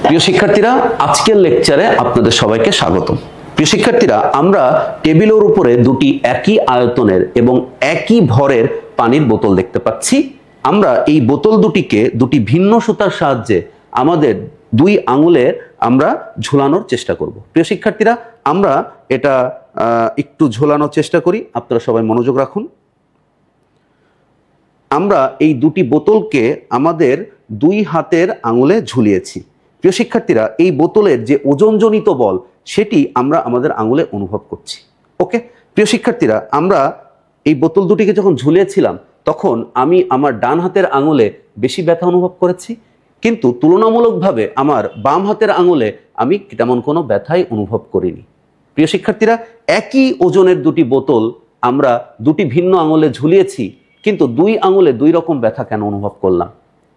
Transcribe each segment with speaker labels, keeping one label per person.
Speaker 1: প্রিয় শিক্ষার্থীরা, আজকের লেকচারে আপনাদের সবাইকে স্বাগতম। প্রিয় শিক্ষার্থীরা, আমরা টেবিলের উপরে দুটি একই আয়তনের এবং একই ভরের পানির বোতল দেখতে পাচ্ছি। আমরা এই বোতল দুটিকে দুটি ভিন্ন সুতার সাহায্যে আমাদের দুই আঙুলে আমরা ঝুলানোর চেষ্টা করব। প্রিয় শিক্ষার্থীরা, আমরা এটা একটু ঝোলানোর চেষ্টা করি। আপনারা সবাই মনোযোগ রাখুন। আমরা এই দুটি বোতলকে আমাদের দুই হাতের আঙুলে ঝুলিয়েছি। প্রিয় শিক্ষার্থীরা, এই বোতলের যে ওজনজনিত বল সেটি আমরা আমাদের আঙুলে অনুভব করছি। ওকে প্রিয় শিক্ষার্থীরা, আমরা এই বোতল দুটিকে যখন ঝুলিয়েছিলাম তখন আমি আমার ডান হাতের আঙুলে বেশি ব্যথা অনুভব করেছি, কিন্তু তুলনামূলকভাবে আমার বাম হাতের আঙুলে আমি তেমন কোনো ব্যথাই অনুভব করিনি। প্রিয় শিক্ষার্থীরা, একই ওজনের দুটি বোতল আমরা দুটি ভিন্ন আঙুলে ঝুলিয়েছি, কিন্তু দুই আঙুলে দুই রকম ব্যথা কেন অনুভব করলাম?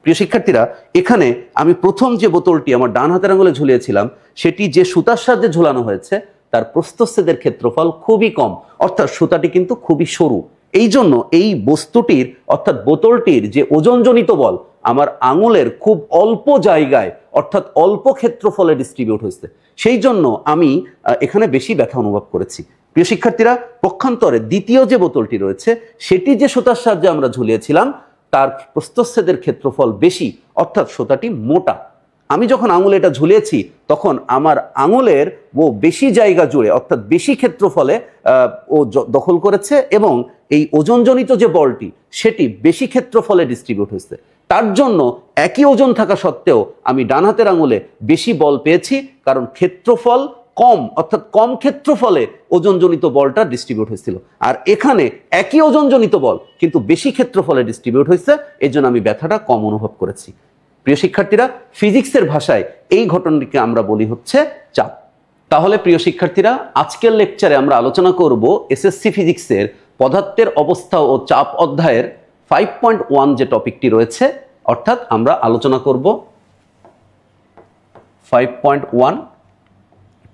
Speaker 1: প্রিয় শিক্ষার্থীরা, এখানে আমি প্রথম যে বোতলটি আমার ডান হাতের আঙুলে ঝুলিয়েছিলাম সেটি যে সুতার সাহায্যে ঝুলানো হয়েছে তার প্রস্থচ্ছেদের ক্ষেত্রফল খুবই কম, অর্থাৎ সুতাটি কিন্তু খুবই সরু। এই জন্য এই বস্তুটির অর্থাৎ বোতলটির যে ওজনজনিত বল আমার আঙুলের খুব অল্প জায়গায় অর্থাৎ অল্প ক্ষেত্রফলে ডিস্ট্রিবিউট হয়েছে, সেই জন্য আমি এখানে বেশি ব্যথা অনুভব করেছি। প্রিয় শিক্ষার্থীরা, পক্ষান্তরে দ্বিতীয় যে বোতলটি রয়েছে সেটি যে সুতার সাহায্যে আমরা ঝুলিয়েছিলাম তার প্রস্থচ্ছেদের ক্ষেত্রফল বেশি, অর্থাৎ সুতাটি মোটা। আমি যখন আঙুলে এটা ঝুলিয়েছি তখন আমার আঙুলের ও বেশি জায়গা জুড়ে অর্থাৎ বেশি ক্ষেত্রফলে ও দখল করেছে এবং এই ওজনজনিত যে বলটি সেটি বেশি ক্ষেত্রফলে ডিস্ট্রিবিউট হয়েছে। তার জন্য একই ওজন থাকা সত্ত্বেও আমি ডান হাতের আঙুলে বেশি বল পেয়েছি, কারণ ক্ষেত্রফল কম অর্থাৎ কম ক্ষেত্রফলে ওজনজনিত বলটা ডিস্ট্রিবিউট হয়েছিল। আর এখানে একই ওজনজনিত বল কিন্তু বেশি ক্ষেত্রফলে ডিস্ট্রিবিউট হয়েছে, এই জন্য আমি ব্যথাটা কম অনুভব করেছি। প্রিয় শিক্ষার্থীরা, ফিজিক্সের ভাষায় এই ঘটনাটিকে আমরা বলি হচ্ছে চাপ। তাহলে প্রিয় শিক্ষার্থীরা, আজকের লেকচারে আমরা আলোচনা করব এসএসসি ফিজিক্সের পদার্থের অবস্থা ও চাপ অধ্যায়ের 5.1 যে টপিকটি রয়েছে, অর্থাৎ আমরা আলোচনা করব 5.1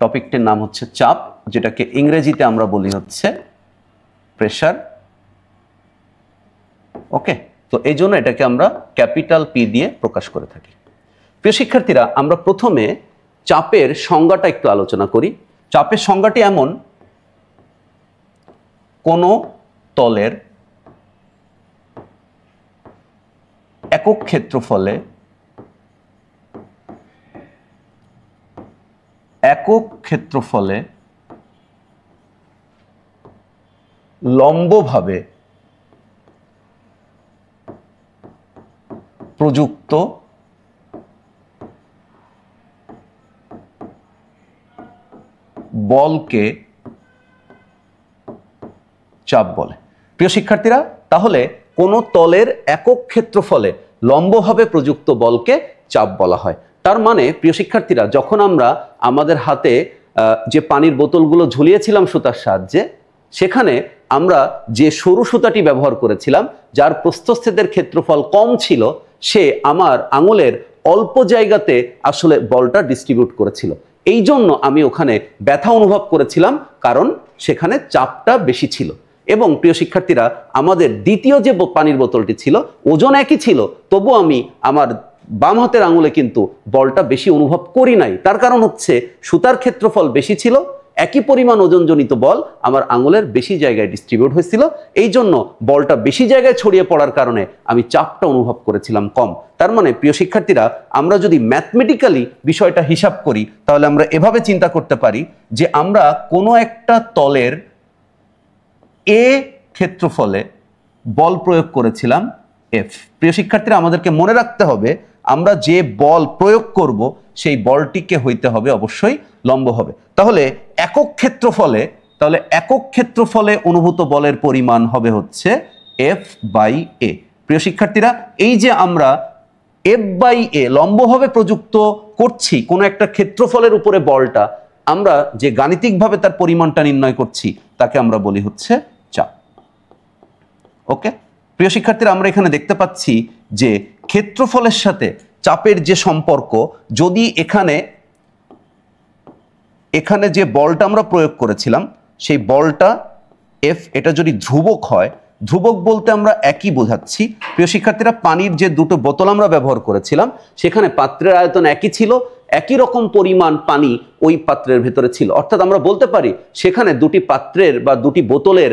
Speaker 1: টপিকটির নাম হচ্ছে চাপ, যেটাকে ইংরেজিতে আমরা বলি হচ্ছে প্রেসার। ওকে, তো এই জন্য এটাকে আমরা ক্যাপিটাল পি দিয়ে প্রকাশ করে থাকি। প্রিয় শিক্ষার্থীরা, আমরা প্রথমে চাপের সংজ্ঞাটা একটু আলোচনা করি। চাপের সংজ্ঞাটি এমন: কোন তলের একক ক্ষেত্রফলে লম্বভাবে প্রযুক্ত বলকে চাপ বলে। প্রিয় শিক্ষার্থীরা, তাহলে কোন তলের একক ক্ষেত্রফলে লম্বভাবে প্রযুক্ত বলকে চাপ বলা হয়। তার মানে প্রিয় শিক্ষার্থীরা, যখন আমরা আমাদের হাতে যে পানির বোতলগুলো ঝুলিয়েছিলাম সুতার সাহায্যে, সেখানে আমরা যে সরু সুতাটি ব্যবহার করেছিলাম যার প্রস্থচ্ছেদের ক্ষেত্রফল কম ছিল, সে আমার আঙুলের অল্প জায়গাতে আসলে বলটা ডিস্ট্রিবিউট করেছিল। এই জন্য আমি ওখানে ব্যথা অনুভব করেছিলাম, কারণ সেখানে চাপটা বেশি ছিল। এবং প্রিয় শিক্ষার্থীরা, আমাদের দ্বিতীয় যে পানির বোতলটি ছিল ওজন একই ছিল, তবু আমি আমার বাম হাতের আঙুলে কিন্তু বলটা বেশি অনুভব করি নাই। তার কারণ হচ্ছে সুতার ক্ষেত্রফল বেশি ছিল, একই পরিমাণ ওজনজনিত বল আমার আঙুলের বেশি জায়গায় ডিস্ট্রিবিউট হয়েছিল, এই জন্য বলটা বেশি জায়গায় ছড়িয়ে পড়ার কারণে আমি চাপটা অনুভব করেছিলাম কম। তার মানে প্রিয় শিক্ষার্থীরা, আমরা যদি ম্যাথমেটিক্যালি বিষয়টা হিসাব করি তাহলে আমরা এভাবে চিন্তা করতে পারি যে আমরা কোনো একটা তলের এ ক্ষেত্রফলে বল প্রয়োগ করেছিলাম এফ। প্রিয় শিক্ষার্থীরা, আমাদেরকে মনে রাখতে হবে আমরা যে বল প্রয়োগ করব সেই বলটিকে হইতে হবে অবশ্যই লম্ব হবে। তাহলে একক ক্ষেত্রফলে অনুভূত বলের পরিমাণ হবে হচ্ছে এফ বাই এ। প্রিয় শিক্ষার্থীরা, এই যে আমরা এফ বাই এ লম্বভাবে প্রযুক্ত করছি কোনো একটা ক্ষেত্রফলের উপরে বলটা, আমরা যে গাণিতিকভাবে তার পরিমাণটা নির্ণয় করছি তাকে আমরা বলি হচ্ছে চাপ। ওকে প্রিয় শিক্ষার্থীরা, আমরা এখানে দেখতে পাচ্ছি যে ক্ষেত্রফলের সাথে চাপের যে সম্পর্ক, যদি এখানে যে বলটা আমরা প্রয়োগ করেছিলাম সেই বলটা এফ, এটা যদি ধ্রুবক হয়, ধ্রুবক বলতে আমরা একই বোঝাচ্ছি। প্রিয় শিক্ষার্থীরা, পানির যে দুটো বোতল আমরা ব্যবহার করেছিলাম সেখানে পাত্রের আয়তন একই ছিল, একই রকম পরিমাণ পানি ওই পাত্রের ভেতরে ছিল। অর্থাৎ আমরা বলতে পারি সেখানে দুটি পাত্রের বা দুটি বোতলের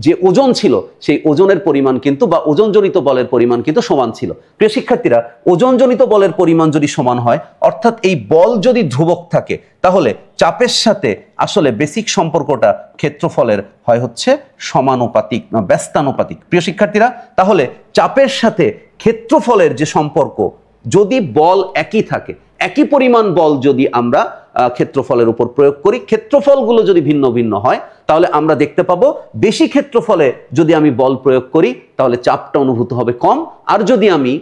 Speaker 1: যে ওজন ছিল সেই ওজনের পরিমাণ কিন্তু বা ওজনজনিত বলের পরিমাণ কিন্তু সমান ছিল। প্রিয় শিক্ষার্থীরা, ওজনজনিত বলের পরিমাণ যদি সমান হয়, অর্থাৎ এই বল যদি ধ্রুবক থাকে, তাহলে চাপের সাথে আসলে বেসিক সম্পর্কটা ক্ষেত্রফলের হয় হচ্ছে সমানুপাতিক না ব্যস্তানুপাতিক। প্রিয় শিক্ষার্থীরা, তাহলে চাপের সাথে ক্ষেত্রফলের যে সম্পর্ক, যদি বল একই থাকে, একই পরিমাণ বল যদি আমরা ক্ষেত্রফলের উপর প্রয়োগ করি, ক্ষেত্রফলগুলো যদি ভিন্ন ভিন্ন হয়, তাহলে আমরা দেখতে পাবো বেশি ক্ষেত্রফলে যদি আমি বল প্রয়োগ করি তাহলে চাপটা অনুভূত হবে কম, আর যদি আমি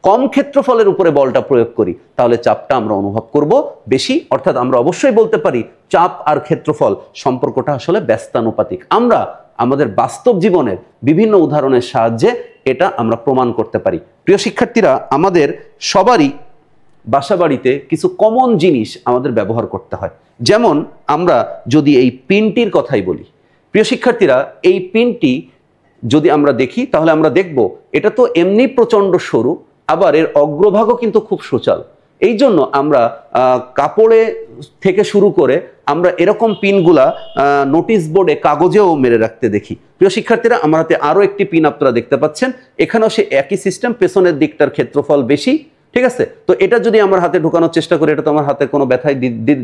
Speaker 1: কম ক্ষেত্রফলের উপরে বলটা প্রয়োগ করি তাহলে চাপটা আমরা অনুভব করব বেশি। অর্থাৎ আমরা অবশ্যই বলতে পারি চাপ আর ক্ষেত্রফল সম্পর্কটা আসলে ব্যস্তানুপাতিক। আমরা আমাদের বাস্তব জীবনের বিভিন্ন উদাহরণের সাহায্যে এটা আমরা প্রমাণ করতে পারি। প্রিয় শিক্ষার্থীরা, আমাদের সবারই বাসাবাড়িতে কিছু কমন জিনিস আমাদের ব্যবহার করতে হয়। যেমন আমরা যদি এই পিনটির কথাই বলি, প্রিয় শিক্ষার্থীরা, এই পিনটি যদি আমরা দেখি তাহলে আমরা দেখব এটা তো এমনি প্রচণ্ড সরু, আবার এর অগ্রভাগও কিন্তু খুব সোচাল। এই জন্য আমরা কাপড়ে থেকে শুরু করে আমরা এরকম পিনগুলা নোটিশ বোর্ডে কাগজেও মেরে রাখতে দেখি। প্রিয় শিক্ষার্থীরা, আমার হাতে আরও একটি পিন আপনারা দেখতে পাচ্ছেন, এখানেও সে একই সিস্টেম, পেছনের দিকটার ক্ষেত্রফল বেশি। ঠিক আছে, তো এটা যদি আমার হাতে ঢুকানোর চেষ্টা করি, এটা তো আমার হাতে কোনো ব্যথাই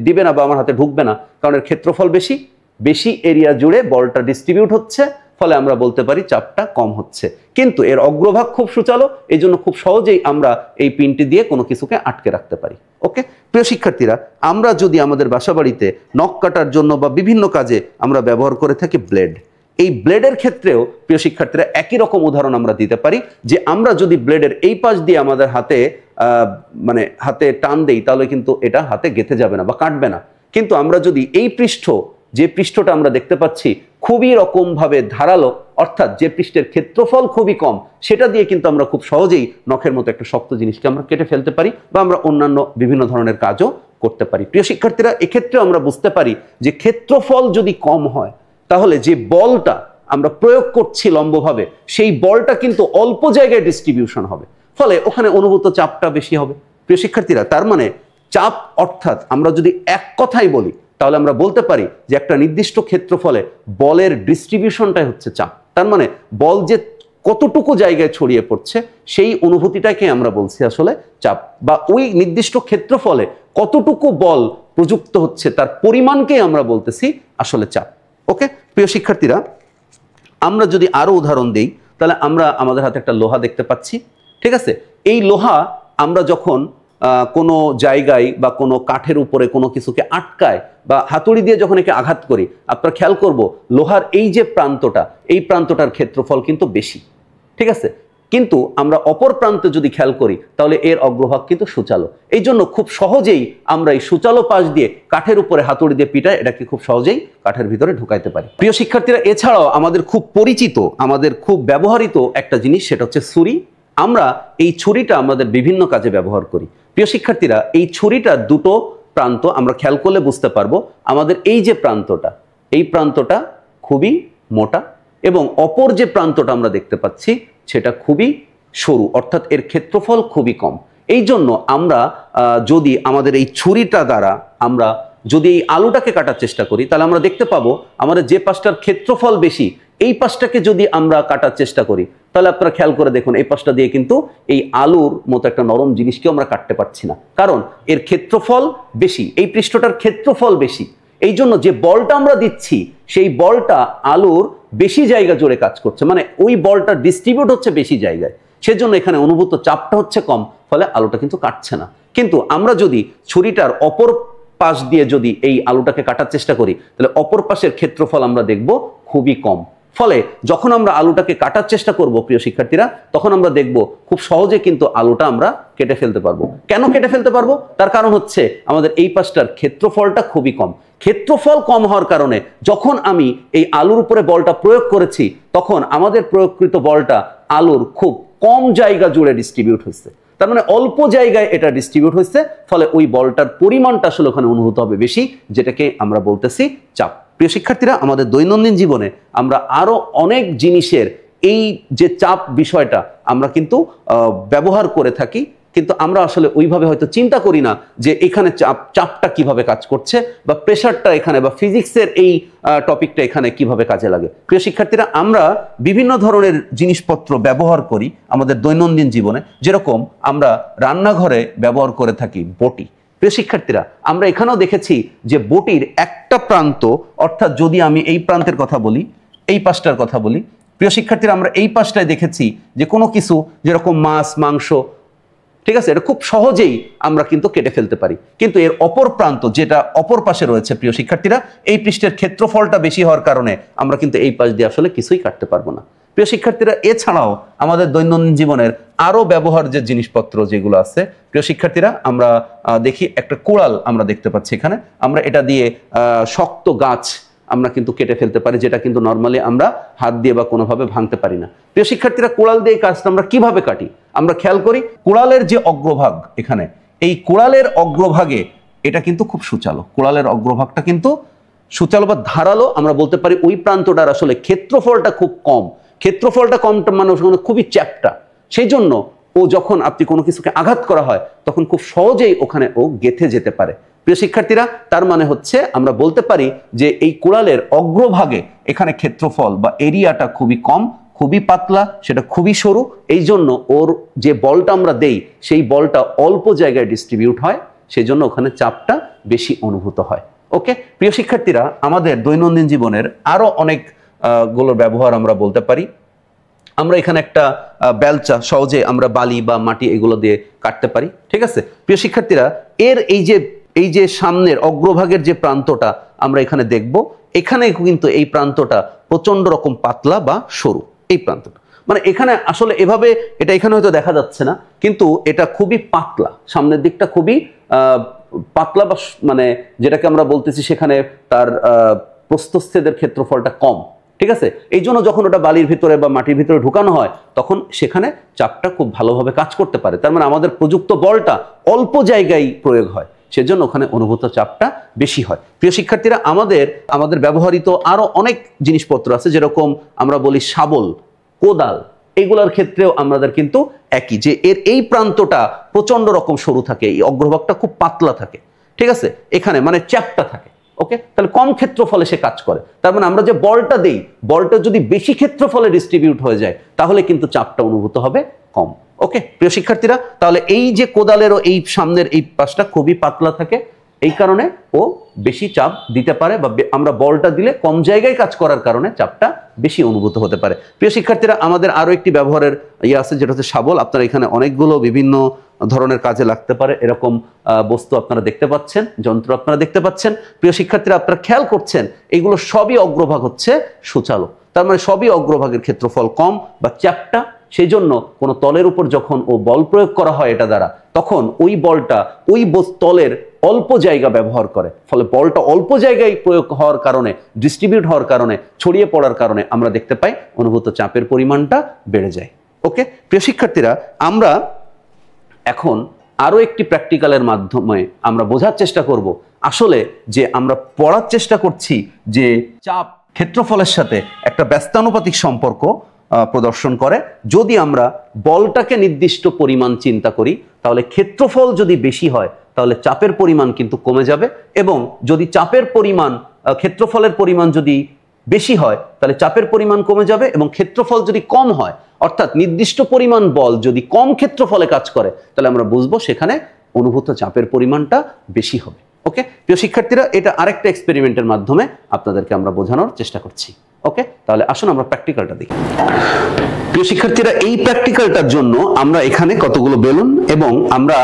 Speaker 1: দিবে না বা আমার হাতে ঢুকবে না, কারণ এর ক্ষেত্রফল বেশি, বেশি এরিয়া জুড়ে বলটা ডিস্ট্রিবিউট হচ্ছে, ফলে আমরা বলতে পারি চাপটা কম হচ্ছে। কিন্তু এর অগ্রভাগ খুব সুচালো, এই জন্য খুব সহজেই আমরা এই পিনটি দিয়ে কোনো কিছুকে আটকে রাখতে পারি। ওকে প্রিয় শিক্ষার্থীরা, আমরা যদি আমাদের বাসাবাড়িতে নখ কাটার জন্য বা বিভিন্ন কাজে আমরা ব্যবহার করে থাকি ব্লেড, এই ব্লেডের ক্ষেত্রেও প্রিয় শিক্ষার্থীরা একই রকম উদাহরণ আমরা দিতে পারি যে আমরা যদি ব্লেডের এই পাশ দিয়ে আমাদের হাতে হাতে টান দেই তাহলে কিন্তু এটা হাতে গেঁথে যাবে না বা কাটবে না। কিন্তু আমরা যদি এই যে পৃষ্ঠটা আমরা দেখতে পাচ্ছি খুবই রকমভাবে ধারালো, অর্থাৎ যে পৃষ্ঠের ক্ষেত্রফল খুবই কম, সেটা দিয়ে কিন্তু আমরা খুব সহজেই নখের মতো একটা শক্ত জিনিসকে আমরা কেটে ফেলতে পারি বা আমরা অন্যান্য বিভিন্ন ধরনের কাজও করতে পারি। প্রিয় শিক্ষার্থীরা, এক্ষেত্রেও আমরা বুঝতে পারি যে ক্ষেত্রফল যদি কম হয় তাহলে যে বলটা আমরা প্রয়োগ করছি লম্বভাবে, সেই বলটা কিন্তু অল্প জায়গায় ডিস্ট্রিবিউশন হবে, ফলে ওখানে অনুভূত চাপটা বেশি হবে। প্রিয় শিক্ষার্থীরা, তার মানে চাপ অর্থাৎ আমরা যদি এক কথাই বলি তাহলে আমরা বলতে পারি যে একটা নির্দিষ্ট ক্ষেত্রফলে বলের ডিস্ট্রিবিউশনটাই হচ্ছে চাপ। তার মানে বল যে কতটুকু জায়গায় ছড়িয়ে পড়ছে সেই অনুভূতিটাকে আমরা বলছি আসলে চাপ, বা ওই নির্দিষ্ট ক্ষেত্রফলে কতটুকু বল প্রযুক্ত হচ্ছে তার পরিমাণকে আমরা বলতেছি আসলে চাপ। ওকে প্রিয় শিক্ষার্থীরা, আমরা যদি আরো উদাহরণ দিই তাহলে আমরা আমাদের হাতে একটা লোহা দেখতে পাচ্ছি। ঠিক আছে, এই লোহা আমরা যখন কোনো জায়গায় বা কোনো কাঠের উপরে কোনো কিছুকে আটকায় বা হাতুড়ি দিয়ে যখন একে আঘাত করি, আপনারা খেয়াল করব লোহার এই যে প্রান্তটা, এই প্রান্তটার ক্ষেত্রফল কিন্তু বেশি। ঠিক আছে, কিন্তু আমরা অপর প্রান্তে যদি খেয়াল করি তাহলে এর অগ্রভাগ কিন্তু সুচালো। এই জন্য খুব সহজেই আমরা এই সুচালো পাশ দিয়ে কাঠের উপরে হাতুড়ি দিয়ে পিটায় এটাকে খুব সহজেই কাঠের ভিতরে ঢুকাইতে পারি। প্রিয় শিক্ষার্থীরা, এছাড়াও আমাদের খুব পরিচিত, আমাদের খুব ব্যবহৃত একটা জিনিস, সেটা হচ্ছে ছুরি। আমরা এই ছুরিটা আমাদের বিভিন্ন কাজে ব্যবহার করি। প্রিয় শিক্ষার্থীরা, এই ছুরিটার দুটো প্রান্ত আমরা খেয়াল করলে বুঝতে পারবো, আমাদের এই যে প্রান্তটা, এই প্রান্তটা খুবই মোটা এবং অপর যে প্রান্তটা আমরা দেখতে পাচ্ছি সেটা খুবই সরু, অর্থাৎ এর ক্ষেত্রফল খুবই কম। এই জন্য আমরা যদি আমাদের এই ছুরিটা দ্বারা আমরা যদি এই আলুটাকে কাটার চেষ্টা করি তাহলে আমরা দেখতে পাবো আমাদের যে পাশটার ক্ষেত্রফল বেশি, এই পাশটাকে যদি আমরা কাটার চেষ্টা করি তাহলে আপনারা খেয়াল করে দেখুন এই পাশটা দিয়ে কিন্তু এই আলুর মতো একটা নরম জিনিসকেও আমরা কাটতে পারছি না, কারণ এর ক্ষেত্রফল বেশি, এই পৃষ্ঠটার ক্ষেত্রফল বেশি। এই জন্য যে বলটা আমরা দিচ্ছি সেই বলটা আলুর বেশি জায়গা জুড়ে কাজ করছে, মানে ওই বলটা ডিস্ট্রিবিউট হচ্ছে বেশি জায়গায়, সেজন্য এখানে অনুভূত চাপটা হচ্ছে কম, ফলে আলুটা কিন্তু কাটছে না। কিন্তু আমরা যদি ছুরিটার অপর পাশ দিয়ে যদি এই আলুটাকে কাটার চেষ্টা করি তাহলে অপর পাশের ক্ষেত্রফল আমরা দেখব খুবই কম, ফলে যখন আমরা আলুটাকে কাটার চেষ্টা করব প্রিয় শিক্ষার্থীরা, তখন আমরা দেখব খুব সহজে কিন্তু আলুটা আমরা কেটে ফেলতে পারবো। কেন কেটে ফেলতে পারবো? তার কারণ হচ্ছে আমাদের এই পাশটার ক্ষেত্রফলটা খুবই কম। ক্ষেত্রফল কম হওয়ার কারণে যখন আমি এই আলুর উপরে বলটা প্রয়োগ করেছি তখন আমাদের প্রয়োগকৃত বলটা আলুর খুব কম জায়গা জুড়ে ডিস্ট্রিবিউট হচ্ছে, তার মানে অল্প জায়গায় এটা ডিস্ট্রিবিউট হচ্ছে, ফলে ওই বলটার পরিমাণটা আসলে ওখানে অনুভূত হবে বেশি, যেটাকে আমরা বলতেছি চাপ। প্রিয় শিক্ষার্থীরা, আমাদের দৈনন্দিন জীবনে আমরা আরো অনেক জিনিসের এই যে চাপ বিষয়টা আমরা কিন্তু ব্যবহার করে থাকি। কিন্তু আমরা আসলে ওইভাবে হয়তো চিন্তা করি না যে এখানে চাপটা কিভাবে কাজ করছে বা প্রেশারটা এখানে বা ফিজিক্সের এই টপিকটা এখানে কিভাবে কাজে লাগে। প্রিয় শিক্ষার্থীরা, আমরা বিভিন্ন ধরনের জিনিসপত্র ব্যবহার করি আমাদের দৈনন্দিন জীবনে, যেরকম আমরা রান্নাঘরে ব্যবহার করে থাকি বটি। প্রিয় শিক্ষার্থীরা, আমরা এখানেও দেখেছি যে বটির একটা প্রান্ত, অর্থাৎ যদি আমি এই প্রান্তের কথা বলি, এই পাশটার কথা বলি, প্রিয় শিক্ষার্থীরা, আমরা এই পাশটায় দেখেছি যে কোনো কিছু যেরকম মাছ মাংস, ঠিক আছে, এটা খুব সহজেই আমরা কিন্তু কেটে ফেলতে পারি। কিন্তু এর অপর প্রান্ত যেটা অপর পাশে রয়েছে প্রিয় শিক্ষার্থীরা, এই পৃষ্ঠের ক্ষেত্রফলটা বেশি হওয়ার কারণে আমরা কিন্তু এই পাশ দিয়ে আসলে কিছুই কাটতে পারবো না। প্রিয় শিক্ষার্থীরা, এছাড়াও আমাদের দৈনন্দিন জীবনের আরো ব্যবহার যে জিনিসপত্র যেগুলো আছে প্রিয় শিক্ষার্থীরা, আমরা দেখি একটা কুড়াল আমরা দেখতে পাচ্ছি এখানে। আমরা এটা দিয়ে শক্ত গাছ আমরা কিন্তু কেটে ফেলতে পারি, যেটা কিন্তু নর্মালি আমরা হাত দিয়ে বা কোনোভাবে ভাঙতে পারি না। প্রিয় শিক্ষার্থীরা, কুড়াল দিয়ে কাজটা আমরা কিভাবে কাটি আমরা খেয়াল করি। কুড়ালের যে অগ্রভাগ এখানে, এই কুড়ালের অগ্রভাগে এটা কিন্তু খুব সুচালো, কুড়ালের অগ্রভাগটা কিন্তু সুচালো বা ধারালো। আমরা বলতে পারি ওই প্রান্তটার আসলে ক্ষেত্রফলটা খুব কম, ক্ষেত্রফলটা কমটা মানে খুবই চ্যাপ্টা, সেই জন্য ও যখন আপনি কোনো কিছুকে আঘাত করা হয় তখন খুব সহজেই ওখানে ও গেঁথে যেতে পারে। প্রিয় শিক্ষার্থীরা, তার মানে হচ্ছে আমরা বলতে পারি যে এই কুড়ালের অগ্রভাগে এখানে ক্ষেত্রফল বা এরিয়াটা খুবই কম, খুবই পাতলা, সেটা খুবই সরু, এই জন্য ওর যে বলটা আমরা দেই সেই বলটা অল্প জায়গায় ডিস্ট্রিবিউট হয়, সেই জন্য ওখানে চাপটা বেশি অনুভূত হয়। ওকে প্রিয় শিক্ষার্থীরা, আমাদের দৈনন্দিন জীবনের আরো অনেক গুলো ব্যবহার আমরা বলতে পারি। আমরা এখানে একটা বেলচা, সহজে আমরা বালি বা মাটি এগুলো দিয়ে কাটতে পারি, ঠিক আছে। প্রিয় শিক্ষার্থীরা, এর এই যে সামনের অগ্রভাগের যে প্রান্তটা আমরা এখানে দেখব, এখানে কিন্তু এই প্রান্তটা প্রচন্ড রকম পাতলা বা সরু। এই প্রান্তটা মানে এখানে আসলে এভাবে এটা এখানে হয়তো দেখা যাচ্ছে না, কিন্তু এটা খুবই পাতলা, সামনের দিকটা খুবই পাতলা বা মানে যেটাকে আমরা বলতেছি সেখানে তার প্রস্থচ্ছেদের ক্ষেত্রফলটা কম, ঠিক আছে। এই জন্য যখন ওটা বালির ভিতরে বা মাটির ভিতরে ঢুকানো হয় তখন সেখানে চাপটা খুব ভালোভাবে কাজ করতে পারে। তার মানে আমাদের প্রযুক্ত বলটা অল্প জায়গায় প্রয়োগ হয়, সেজন্য ওখানে অনুভূত চাপটা বেশি হয়। প্রিয় শিক্ষার্থীরা, আমাদের ব্যবহৃত আরো অনেক জিনিসপত্র আছে, যেরকম আমরা বলি শাবল, কোদাল, এগুলোর ক্ষেত্রেও আমাদের কিন্তু একই, যে এর এই প্রান্তটা প্রচন্ড রকম সরু থাকে, এই অগ্রভাগটা খুব পাতলা থাকে, ঠিক আছে, এখানে মানে চ্যাপটা থাকে। ওকে, তাহলে কম ক্ষেত্রফলে সে কাজ করে। তার মানে আমরা যে বলটা দেই, বলটা যদি বেশি ক্ষেত্রফলে ডিস্ট্রিবিউট হয়ে যায় তাহলে কিন্তু চাপটা অনুভূত হবে কম। ওকে প্রিয় শিক্ষার্থীরা, তাহলে এই যে কোদালেরও এই সামনের এই পাশটা খুবই পাতলা থাকে, এই কারণে ও বেশি চাপ দিতে পারে, বা আমরা বলটা দিলে কম জায়গায় কাজ করার কারণে চাপটা বেশি অনুভূত হতে পারে। প্রিয় শিক্ষার্থীরা, আমাদের আরো একটি ব্যবহারের আছে, যেটা হচ্ছে শাবল। আপনারা এখানে অনেকগুলো বিভিন্ন ধরনের কাজে লাগতে পারে এরকম বস্তু আপনারা দেখতে পাচ্ছেন, যন্ত্র আপনারা দেখতে পাচ্ছেন। প্রিয় শিক্ষার্থীরা, আপনারা খেয়াল করছেন এগুলো সবই অগ্রভাগ হচ্ছে সুচালো, তার মানে সবই অগ্রভাগের ক্ষেত্রফল কম বা চ্যাপ্টা, সেই জন্য কোনো তলের উপর যখন ও বল প্রয়োগ করা হয় এটা দ্বারা, তখন ওই বলটা ওই তলের অল্প জায়গা ব্যবহার করে, ফলে বলটা অল্প জায়গায় প্রয়োগ হওয়ার কারণে, ডিস্ট্রিবিউট হওয়ার কারণে, ছড়িয়ে পড়ার কারণে আমরা দেখতে পাই অনুভূত চাপের পরিমাণটা বেড়ে যায়। ওকে প্রিয় শিক্ষার্থীরা, আমরা এখন আরো একটি প্র্যাকটিক্যালের মাধ্যমে আমরা বোঝার চেষ্টা করব আসলে যে আমরা পড়ার চেষ্টা করছি যে চাপ ক্ষেত্রফলের সাথে একটা ব্যস্তানুপাতিক সম্পর্ক প্রদর্শন করে। যদি আমরা বলটাকে নির্দিষ্ট পরিমাণ চিন্তা করি তাহলে ক্ষেত্রফল যদি বেশি হয় তাহলে চাপের পরিমাণ কিন্তু কমে যাবে, এবং যদি চাপের পরিমাণ ক্ষেত্রফলের পরিমাণ যদি বেশি হয় তাহলে চাপের পরিমাণ কমে যাবে, এবং ক্ষেত্রফল যদি কম হয়, অর্থাৎ নির্দিষ্ট পরিমাণ বল যদি কম ক্ষেত্রফলে কাজ করে, তাহলে আমরা বুঝবো সেখানে অনুভূত চাপের পরিমাণটা বেশি হবে। ওকে প্রিয় শিক্ষার্থীরা, এটা আরেকটা এক্সপেরিমেন্টের মাধ্যমে আপনাদেরকে আমরা বোঝানোর চেষ্টা করছি। ওকে, তাহলে আসুন আমরা প্র্যাকটিক্যালটা দেখি। প্রিয় শিক্ষার্থীরা, এই প্র্যাকটিক্যালটার জন্য আমরা এখানে কতগুলো বেলুন এবং আমরা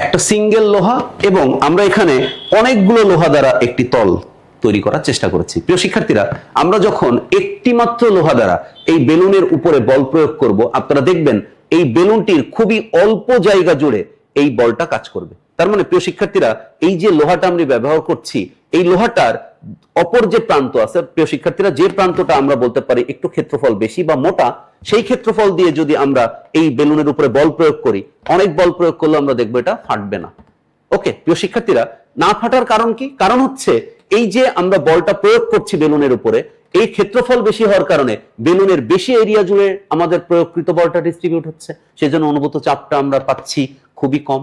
Speaker 1: একটা সিঙ্গেল লোহা এবং আমরা এখানে অনেকগুলো লোহা দ্বারা একটি তল তৈরি করার চেষ্টা করেছি। প্রিয় শিক্ষার্থীরা, আমরা যখন একটি মাত্র লোহা দ্বারা এই বেলুনের উপরে বল প্রয়োগ করব, আপনারা দেখবেন এই বেলুনটির খুবই অল্প জায়গা জুড়ে এই বলটা কাজ করবে। তার মানে প্রিয় শিক্ষার্থীরা, এই যে লোহাটা আমরা ব্যবহার করছি, এই লোহাটার অপর যে প্রান্ত আছে, প্রিয় শিক্ষার্থীরা, যে প্রান্তটা আমরা বলতে পারি একটু ক্ষেত্রফল বেশি বা মোটা, সেই ক্ষেত্রফল দিয়ে যদি আমরা এই বেলুনের উপরে বল প্রয়োগ করি, অনেক বল প্রয়োগ করলে আমরা দেখবো এটা ফাটবে না। ওকে প্রিয় শিক্ষার্থীরা, না ফাটার কারণ কি? কারণ হচ্ছে এই যে আমরা বলটা প্রয়োগ করছি বেলুনের উপরে, এই ক্ষেত্রফল বেশি হওয়ার কারণে বেলুনের বেশি এরিয়া জুড়ে আমাদের প্রয়োগকৃত বলটা ডিস্ট্রিবিউট হচ্ছে, সেজন্য অনুভূত চাপটা আমরা পাচ্ছি খুবই কম।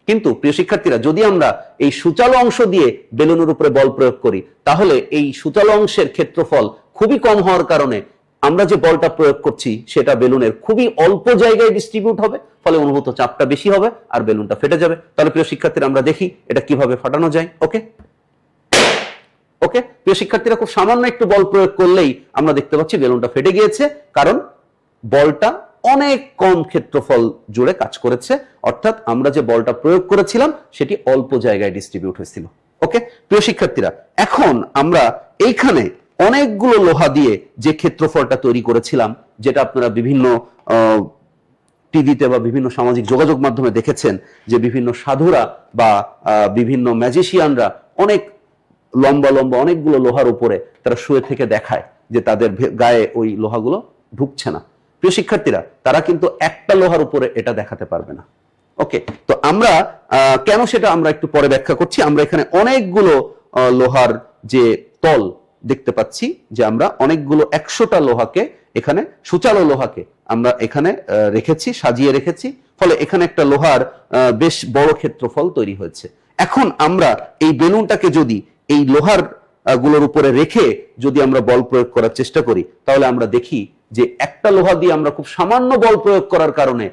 Speaker 1: কিন্তু প্রিয় শিক্ষার্থীরা, যদি আমরা এই সূচালো অংশ দিয়ে বেলুনের উপরে বল প্রয়োগ করি, তাহলে এই সূচালো অংশের ক্ষেত্রফল খুবই কম হওয়ার কারণে আমরা যে বলটা প্রয়োগ করছি সেটা বেলুনের খুবই অল্প জায়গায় ডিস্ট্রিবিউট হবে, ফলে অনুভূত চাপটা বেশি হবে আর বেলুনটা ফেটে যাবে। তাহলে প্রিয় শিক্ষার্থীরা, আমরা দেখি এটা কিভাবে ফাটানো যায়। ওকে ওকে প্রিয় শিক্ষার্থীরা, খুব সামান্য একটু বল প্রয়োগ করলেই আমরা দেখতে পাচ্ছি বেলুনটা ফেটে গিয়েছে, কারণ বলটা অনেক কম ক্ষেত্রফল জুড়ে কাজ করেছে, অর্থাৎ আমরা যে বলটা প্রয়োগ করেছিলাম সেটি অল্প জায়গায় ডিস্ট্রিবিউট হয়েছিল। ওকে প্রিয় শিক্ষার্থীরা, এখন আমরা এইখানে অনেকগুলো লোহা দিয়ে যে ক্ষেত্রফলটা তৈরি করেছিলাম, যেটা আপনারা বিভিন্ন টিভিতে বা বিভিন্ন সামাজিক যোগাযোগ মাধ্যমে দেখেছেন, যে বিভিন্ন সাধুরা বা বিভিন্ন ম্যাজিশিয়ানরা অনেক লম্বা লম্বা অনেকগুলো লোহার উপরে তারা শুয়ে থেকে দেখায় যে তাদের গায়ে ওই লোহাগুলো ঢুকছে না। প্রিয় শিক্ষার্থীরা, তারা কিন্তু একটা লোহার উপরে এটা দেখাতে পারবে না। ওকে, তো আমরা কেন সেটা আমরা একটু পরে ব্যাখ্যা করছি। আমরা এখানে অনেকগুলো লোহার যে তল দেখতে পাচ্ছি, যে আমরা অনেকগুলো 100টা লোহাকে এখানে, সূচালো লোহাকে আমরা এখানে রেখেছি, সাজিয়ে রেখেছি, ফলে এখানে একটা লোহার বেশ বড় ক্ষেত্রফল তৈরি হয়েছে। এখন আমরা এই বেলুনটাকে যদি এই লোহার গুলোর উপরে রেখে যদি আমরা বল প্রয়োগ করার চেষ্টা করি, তাহলে আমরা দেখি যে একটা লোহা দিয়ে আমরা খুব সামান্য বল প্রয়োগ করার কারণে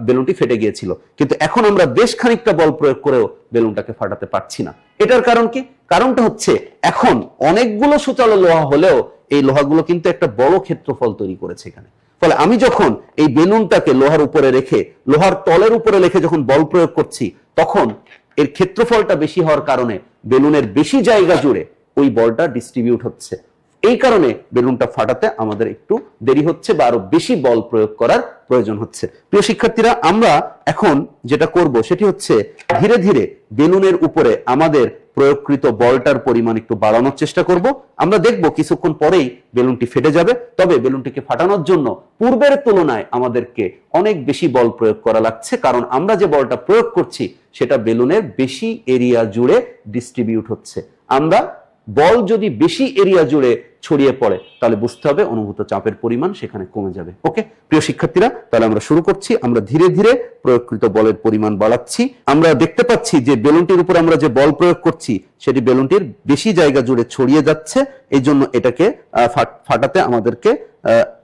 Speaker 1: বেলুনটি ফেটে গিয়েছিল, কিন্তু এখন আমরা বেশ খানিকটা বল প্রয়োগ করেও বেলুনটাকে ফাটাতে পারছি না। এটার কারণ কি? কারণটা হচ্ছে এখন অনেকগুলো সূচালো লোহা হলেও এই লোহাগুলো কিন্তু একটা বড় ক্ষেত্রফল তৈরি করেছে এখানে। ফলে আমি যখন এই বেলুনটাকে লোহার উপরে রেখে, লোহার তলের উপরে রেখে যখন বল প্রয়োগ করছি, তখন এর ক্ষেত্রফলটা বেশি হওয়ার কারণে বেলুনের বেশি জায়গা জুড়ে ওই বলটা ডিস্ট্রিবিউট হচ্ছে। এই কারণে বেলুনটা ফাটাতে আমাদের একটু দেরি হচ্ছে বা আরো বেশি বল প্রয়োগ করার প্রয়োজন হচ্ছে। প্রিয় শিক্ষার্থীরা, আমরা এখন যেটা করব সেটি হচ্ছে ধীরে ধীরে বেলুনের উপরে আমাদের প্রয়োগকৃত বলটার পরিমাণ একটু বাড়ানোর চেষ্টা করব। আমরা দেখব কিছুক্ষণ পরেই বেলুনটি ফেটে যাবে, তবে বেলুনটিকে ফাটানোর জন্য পূর্বের তুলনায় আমাদেরকে অনেক বেশি বল প্রয়োগ করা লাগছে, কারণ আমরা যে বলটা প্রয়োগ করছি সেটা বেলুনের বেশি এরিয়া জুড়ে ডিস্ট্রিবিউট হচ্ছে। আমরা বল যদি বেশি এরিয়া জুড়ে ছড়িয়ে পড়ে, তাহলে বুঝতে হবে অনুভূত চাপের পরিমাণ সেখানে কমে যাবে। ওকে প্রিয় শিক্ষার্থীরা, তাহলে আমরা শুরু করছি। আমরা ধীরে ধীরে প্রয়োগকৃত বলের পরিমাণ বাড়াচ্ছি। আমরা দেখতে পাচ্ছি যে বেলুনটির উপর আমরা যে বল প্রয়োগ করছি সেটি বেলুনটির বেশি জায়গা জুড়ে ছড়িয়ে যাচ্ছে, এই জন্য এটাকে ফাটাতে আমাদেরকে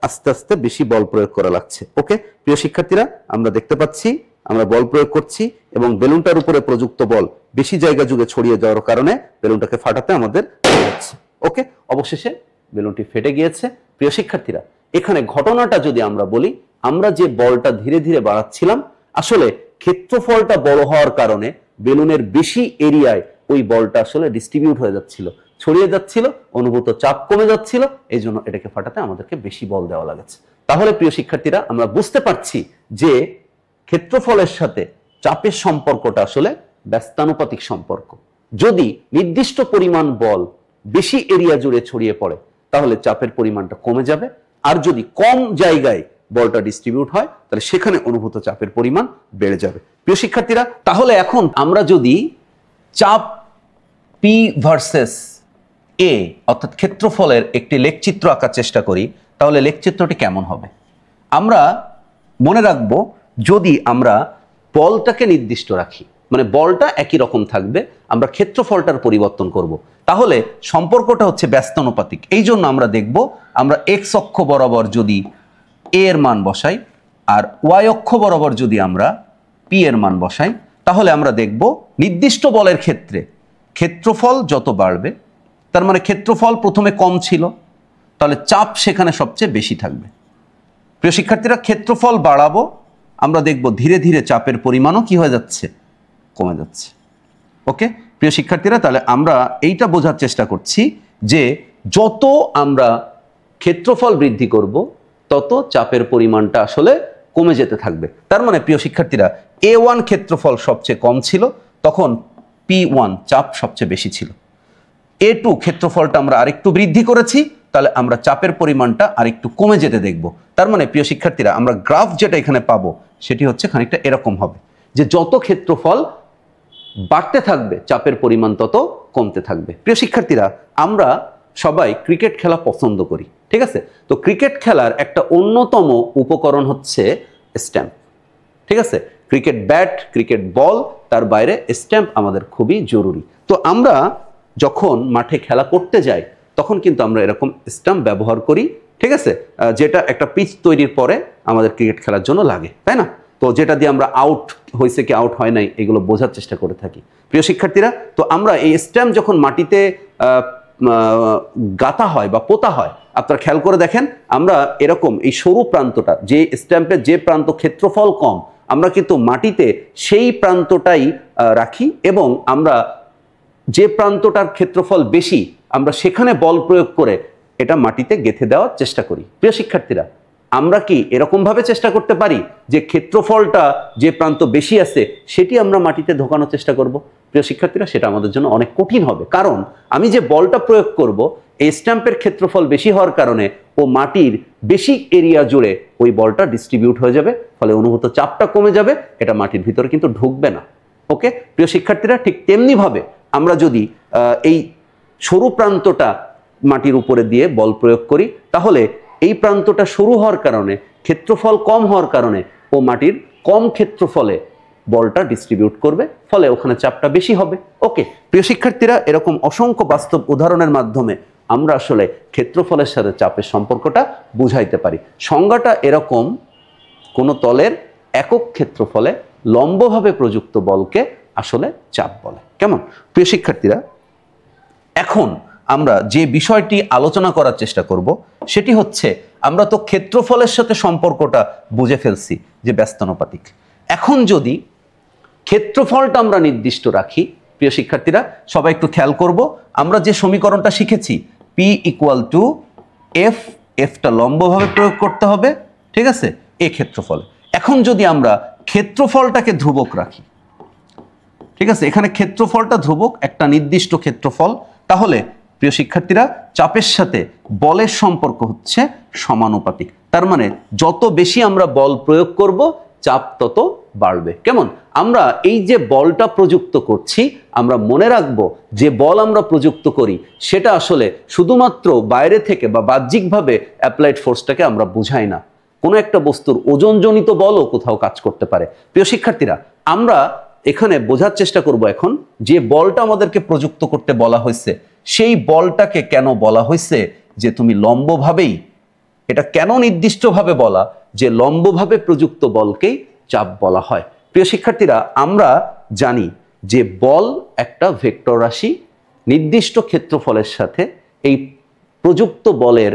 Speaker 1: আস্তে আস্তে বেশি বল প্রয়োগ করা লাগছে। ওকে প্রিয় শিক্ষার্থীরা, আমরা দেখতে পাচ্ছি আমরা বল প্রয়োগ করছি এবং বেলুনটার উপরে প্রযুক্ত বল বেশি জায়গা জুড়ে ছড়িয়ে যাওয়ার কারণে বেলুনটাকে ফাটাতে আমাদের হচ্ছে। ওকে, অবশেষে বেলুনটি ফেটে গিয়েছে। প্রিয় শিক্ষার্থীরা, এখানে ঘটনাটা যদি আমরা বলি, আমরা যে বলটা ধীরে ধীরে বাড়াচ্ছিলাম, আসলে ক্ষেত্রফলটা বড় হওয়ার কারণে বেলুনের বেশি এরিয়ায় ওই বলটা আসলে ডিস্ট্রিবিউট হয়ে যাচ্ছিল, ছড়িয়ে যাচ্ছিল, অনুভূত চাপ কমে যাচ্ছিল, এই জন্য এটাকে ফাটাতে আমাদেরকে বেশি বল দেওয়া লাগছে। তাহলে প্রিয় শিক্ষার্থীরা, আমরা বুঝতে পারছি যে ক্ষেত্রফলের সাথে চাপের সম্পর্কটা আসলে ব্যস্তানুপাতিক সম্পর্ক। যদি নির্দিষ্ট পরিমাণ বল বেশি এরিয়া জুড়ে ছড়িয়ে পড়ে, তাহলে চাপের পরিমাণটা কমে যাবে, আর যদি কম জায়গায় বলটা ডিস্ট্রিবিউট হয়, তাহলে সেখানে অনুভূত চাপের পরিমাণ বেড়ে যাবে। প্রিয় শিক্ষার্থীরা, তাহলে এখন আমরা যদি চাপ পি ভার্সেস এ অর্থাৎ ক্ষেত্রফলের একটি লেখচিত্র আঁকার চেষ্টা করি, তাহলে লেখচিত্রটি কেমন হবে? আমরা মনে রাখবো, যদি আমরা বলটাকে নির্দিষ্ট রাখি, মানে বলটা একই রকম থাকবে, আমরা ক্ষেত্রফলটার পরিবর্তন করব, তাহলে সম্পর্কটা হচ্ছে ব্যস্তানুপাতিক। এই জন্য আমরা দেখব, আমরা এক্স অক্ষ বরাবর যদি এ এর মান বসাই আর ওয়াই অক্ষ বরাবর যদি আমরা পি এর মান বসাই, তাহলে আমরা দেখব নির্দিষ্ট বলের ক্ষেত্রে ক্ষেত্রফল যত বাড়বে, তার মানে ক্ষেত্রফল প্রথমে কম ছিল, তাহলে চাপ সেখানে সবচেয়ে বেশি থাকবে। প্রিয় শিক্ষার্থীরা, ক্ষেত্রফল বাড়াবো, আমরা দেখব ধীরে ধীরে চাপের পরিমাণও কি হয়ে যাচ্ছে, কমে যাচ্ছে। ওকে প্রিয় শিক্ষার্থীরা, তাহলে আমরা এইটা বোঝার চেষ্টা করছি যে যত আমরা ক্ষেত্রফল বৃদ্ধি করব, তত চাপের পরিমাণটা আসলে কমে যেতে থাকবে। তার মানে প্রিয় শিক্ষার্থীরা, A1 ক্ষেত্রফল সবচেয়ে কম ছিল, তখন P1 চাপ সবচেয়ে বেশি ছিল। A2 ক্ষেত্রফলটা আমরা আরেকটু বৃদ্ধি করেছি, তাহলে আমরা চাপের পরিমাণটা আরেকটু কমে যেতে দেখব। তার মানে প্রিয় শিক্ষার্থীরা, আমরা গ্রাফ যেটা এখানে পাবো সেটি হচ্ছে খানিকটা এরকম হবে, যে যত ক্ষেত্রফল বাড়তে থাকবে চাপের পরিমাণ তত কমতে থাকবে। প্রিয় শিক্ষার্থীরা, আমরা সবাই ক্রিকেট খেলা পছন্দ করি, ঠিক আছে? তো ক্রিকেট খেলার একটা অন্যতম উপকরণ হচ্ছে স্ট্যাম্প, ঠিক আছে? ক্রিকেট ব্যাট, ক্রিকেট বল, তার বাইরে স্ট্যাম্প আমাদের খুবই জরুরি। তো আমরা যখন মাঠে খেলা করতে যাই তখন কিন্তু আমরা এরকম স্ট্যাম্প ব্যবহার করি, ঠিক আছে? যেটা একটা পিচ তৈরির পরে আমাদের ক্রিকেট খেলার জন্য লাগে, তাই না? তো যেটা দিয়ে আমরা আউট হয়েছে কি আউট হয় নাই এগুলো বোঝার চেষ্টা করে থাকি। প্রিয় শিক্ষার্থীরা, তো আমরা এই স্ট্যাম্প যখন মাটিতে গাঁথা হয় বা পোতা হয়, আপনারা খেয়াল করে দেখেন আমরা এরকম এই সরু প্রান্তটা, যে স্ট্যাম্পের যে প্রান্ত ক্ষেত্রফল কম, আমরা কিন্তু মাটিতে সেই প্রান্তটাই রাখি এবং আমরা যে প্রান্তটার ক্ষেত্রফল বেশি আমরা সেখানে বল প্রয়োগ করে এটা মাটিতে গেঁথে দেওয়ার চেষ্টা করি। প্রিয় শিক্ষার্থীরা, আমরা কি এরকমভাবে চেষ্টা করতে পারি যে ক্ষেত্রফলটা যে প্রান্ত বেশি আছে সেটি আমরা মাটিতে ঢোকানোর চেষ্টা করব? প্রিয় শিক্ষার্থীরা, সেটা আমাদের জন্য অনেক কঠিন হবে, কারণ আমি যে বলটা প্রয়োগ করব এই স্ট্যাম্পের ক্ষেত্রফল বেশি হওয়ার কারণে ও মাটির বেশি এরিয়া জুড়ে ওই বলটা ডিস্ট্রিবিউট হয়ে যাবে, ফলে অনুভূত চাপটা কমে যাবে, এটা মাটির ভিতরে কিন্তু ঢুকবে না। ওকে প্রিয় শিক্ষার্থীরা, ঠিক তেমনিভাবে আমরা যদি এই সরু প্রান্তটা মাটির উপরে দিয়ে বল প্রয়োগ করি তাহলে এই প্রান্তটা সরু হওয়ার কারণে, ক্ষেত্রফল কম হওয়ার কারণে ও মাটির কম ক্ষেত্রফলে বলটা ডিস্ট্রিবিউট করবে, ফলে ওখানে চাপটা বেশি হবে। ওকে প্রিয় শিক্ষার্থীরা, এরকম অসংখ্য বাস্তব উদাহরণের মাধ্যমে আমরা আসলে ক্ষেত্রফলের সাথে চাপের সম্পর্কটা বুঝাইতে পারি। সংজ্ঞাটা এরকম: কোনো তলের একক ক্ষেত্রফলে লম্বভাবে প্রযুক্ত বলকে আসলে চাপ বলে। কেমন প্রিয় শিক্ষার্থীরা, এখন আমরা যে বিষয়টি আলোচনা করার চেষ্টা করব সেটি হচ্ছে, আমরা তো ক্ষেত্রফলের সাথে সম্পর্কটা বুঝে ফেলছি যে ব্যস্তানুপাতিক। এখন যদি ক্ষেত্রফলটা আমরা নির্দিষ্ট রাখি, প্রিয় শিক্ষার্থীরা সবাই একটু খেয়াল করব, আমরা যে সমীকরণটা শিখেছি P = F, এফটা লম্বভাবে প্রয়োগ করতে হবে, ঠিক আছে, এই ক্ষেত্রফলে। এখন যদি আমরা ক্ষেত্রফলটাকে ধ্রুবক রাখি, ঠিক আছে, এখানে ক্ষেত্রফলটা ধ্রুবক, একটা নির্দিষ্ট ক্ষেত্রফল, তাহলে প্রিয় শিক্ষার্থীরা চাপের সাথে বলের সম্পর্ক হচ্ছে সমানুপাতিক। তার মানে যত বেশি আমরা বল প্রয়োগ করব চাপ তত বাড়বে। কেমন, আমরা এই যে বলটা প্রযুক্ত করছি, আমরা মনে রাখব যে বল আমরা প্রযুক্ত করি সেটা আসলে শুধুমাত্র বাইরে থেকে বা বাহ্যিকভাবে অ্যাপ্লাইড ফোর্সটাকে আমরা বুঝাই না, কোনো একটা বস্তুর ওজনজনিত বলও কোথাও কাজ করতে পারে। প্রিয় শিক্ষার্থীরা, আমরা এখানে বোঝার চেষ্টা করব এখন যে বলটা আমাদেরকে প্রযুক্ত করতে বলা হয়েছে সেই বলটাকে কেন বলা হয়েছে যে তুমি লম্বভাবেই, এটা কেন নির্দিষ্টভাবে বলা যে লম্বভাবে প্রযুক্ত বলকেই চাপ বলা হয়। প্রিয় শিক্ষার্থীরা, আমরা জানি যে বল একটা ভেক্টর রাশি, নির্দিষ্ট ক্ষেত্রফলের সাথে এই প্রযুক্ত বলের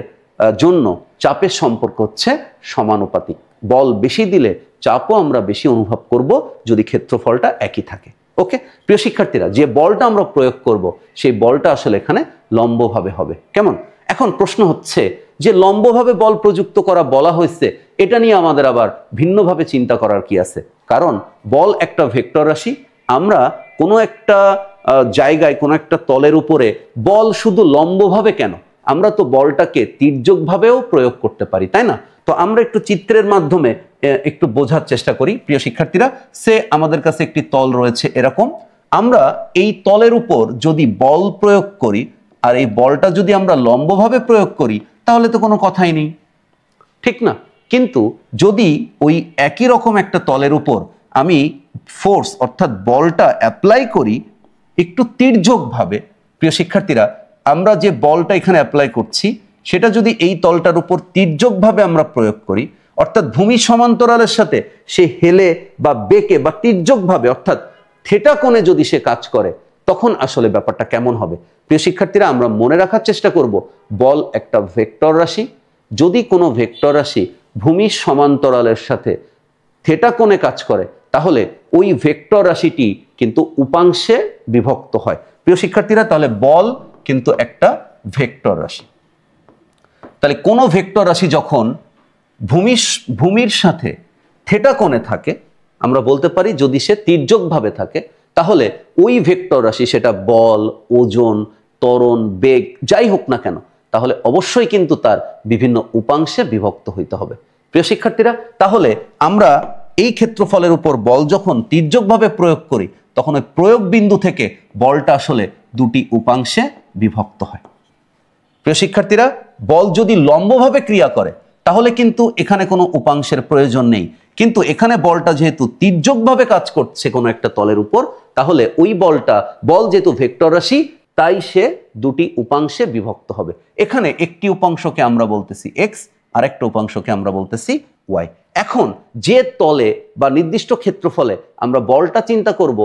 Speaker 1: জন্য চাপের সম্পর্ক হচ্ছে সমানুপাতিক। বল বেশি দিলে চাপও আমরা বেশি অনুভব করব যদি ক্ষেত্রফলটা একই থাকে। ওকে প্রিয় শিক্ষার্থীরা, যে বলটা আমরা প্রয়োগ করব সেই বলটা আসলে এখানে লম্বভাবে হবে। কেমন, এখন প্রশ্ন হচ্ছে যে লম্বভাবে বল প্রযুক্ত করা বলা হয়েছে, এটা নিয়ে আমাদের আবার ভিন্নভাবে চিন্তা করার কি আছে? কারণ বল একটা ভেক্টর রাশি, আমরা কোনো একটা জায়গায় কোনো একটা তলের উপরে বল শুধু লম্বভাবে কেন, আমরা তো বলটাকে তির্যকভাবেও প্রয়োগ করতে পারি, তাই না? তো আমরা একটু চিত্রের মাধ্যমে একটু বোঝার চেষ্টা করি। প্রিয় শিক্ষার্থীরা, সে আমাদের কাছে একটি তল রয়েছে এরকম, আমরা এই তলের উপর যদি বল প্রয়োগ করি আর এই বলটা যদি আমরা লম্বভাবে প্রয়োগ করি তাহলে তো কোনো কথাই নেই, ঠিক না? কিন্তু যদি ওই একই রকম একটা তলের উপর আমি ফোর্স অর্থাৎ বলটা অ্যাপ্লাই করি একটু তির্যকভাবে, প্রিয় শিক্ষার্থীরা, আমরা যে বলটা এখানে অ্যাপ্লাই করছি সেটা যদি এই তলটার উপর তির্যকভাবে আমরা প্রয়োগ করি, অর্থাৎ ভূমি সমান্তরালের সাথে সে হেলে বা বেঁকে বা তির্যকভাবে অর্থাৎ থিটা কোণে যদি সে কাজ করে, তখন আসলে ব্যাপারটা কেমন হবে? প্রিয় শিক্ষার্থীরা, আমরা মনে রাখার চেষ্টা করব বল একটা ভেক্টর রাশি। যদি কোনো ভেক্টর রাশি ভূমির সমান্তরালের সাথে থিটা কোণে কাজ করে তাহলে ওই ভেক্টর রাশিটি কিন্তু উপাংশে বিভক্ত হয়। প্রিয় শিক্ষার্থীরা, তাহলে বল কিন্তু একটা ভেক্টর রাশি। তাহলে কোনো ভেক্টর রাশি যখন ভূমির সাথে থিটা কোণে থাকে, আমরা বলতে পারি যদি সে তির্যকভাবে থাকে তাহলে ওই ভেক্টর রাশি, সেটা বল, ওজন, ত্বরণ, বেগ যাই হোক না কেন, তাহলে অবশ্যই কিন্তু তার বিভিন্ন উপাংশে বিভক্ত হইতে হবে। প্রিয় শিক্ষার্থীরা, তাহলে আমরা এই ক্ষেত্রফলের উপর বল যখন তির্যকভাবে প্রয়োগ করি তখন ওই প্রয়োগ বিন্দু থেকে বলটা আসলে দুটি উপাংশে বিভক্ত হয়। প্রিয় শিক্ষার্থীরা, বল যদি লম্বভাবে ক্রিয়া করে তাহলে কিন্তু এখানে কোনো উপাংশের প্রয়োজন নেই, কিন্তু এখানে বলটা যেহেতু তির্যকভাবে কাজ করছে কোনো একটা তলের উপর, তাহলে ওই বল যেহেতু ভেক্টর রাশি, তাই সে দুটি উপাংশে বিভক্ত হবে। এখানে একটি উপাংশকে আমরা বলতেছি এক্স, আর একটা উপাংশকে আমরা বলতেছি ওয়াই। এখন যে তলে বা নির্দিষ্ট ক্ষেত্রফলে আমরা বলটা চিন্তা করব,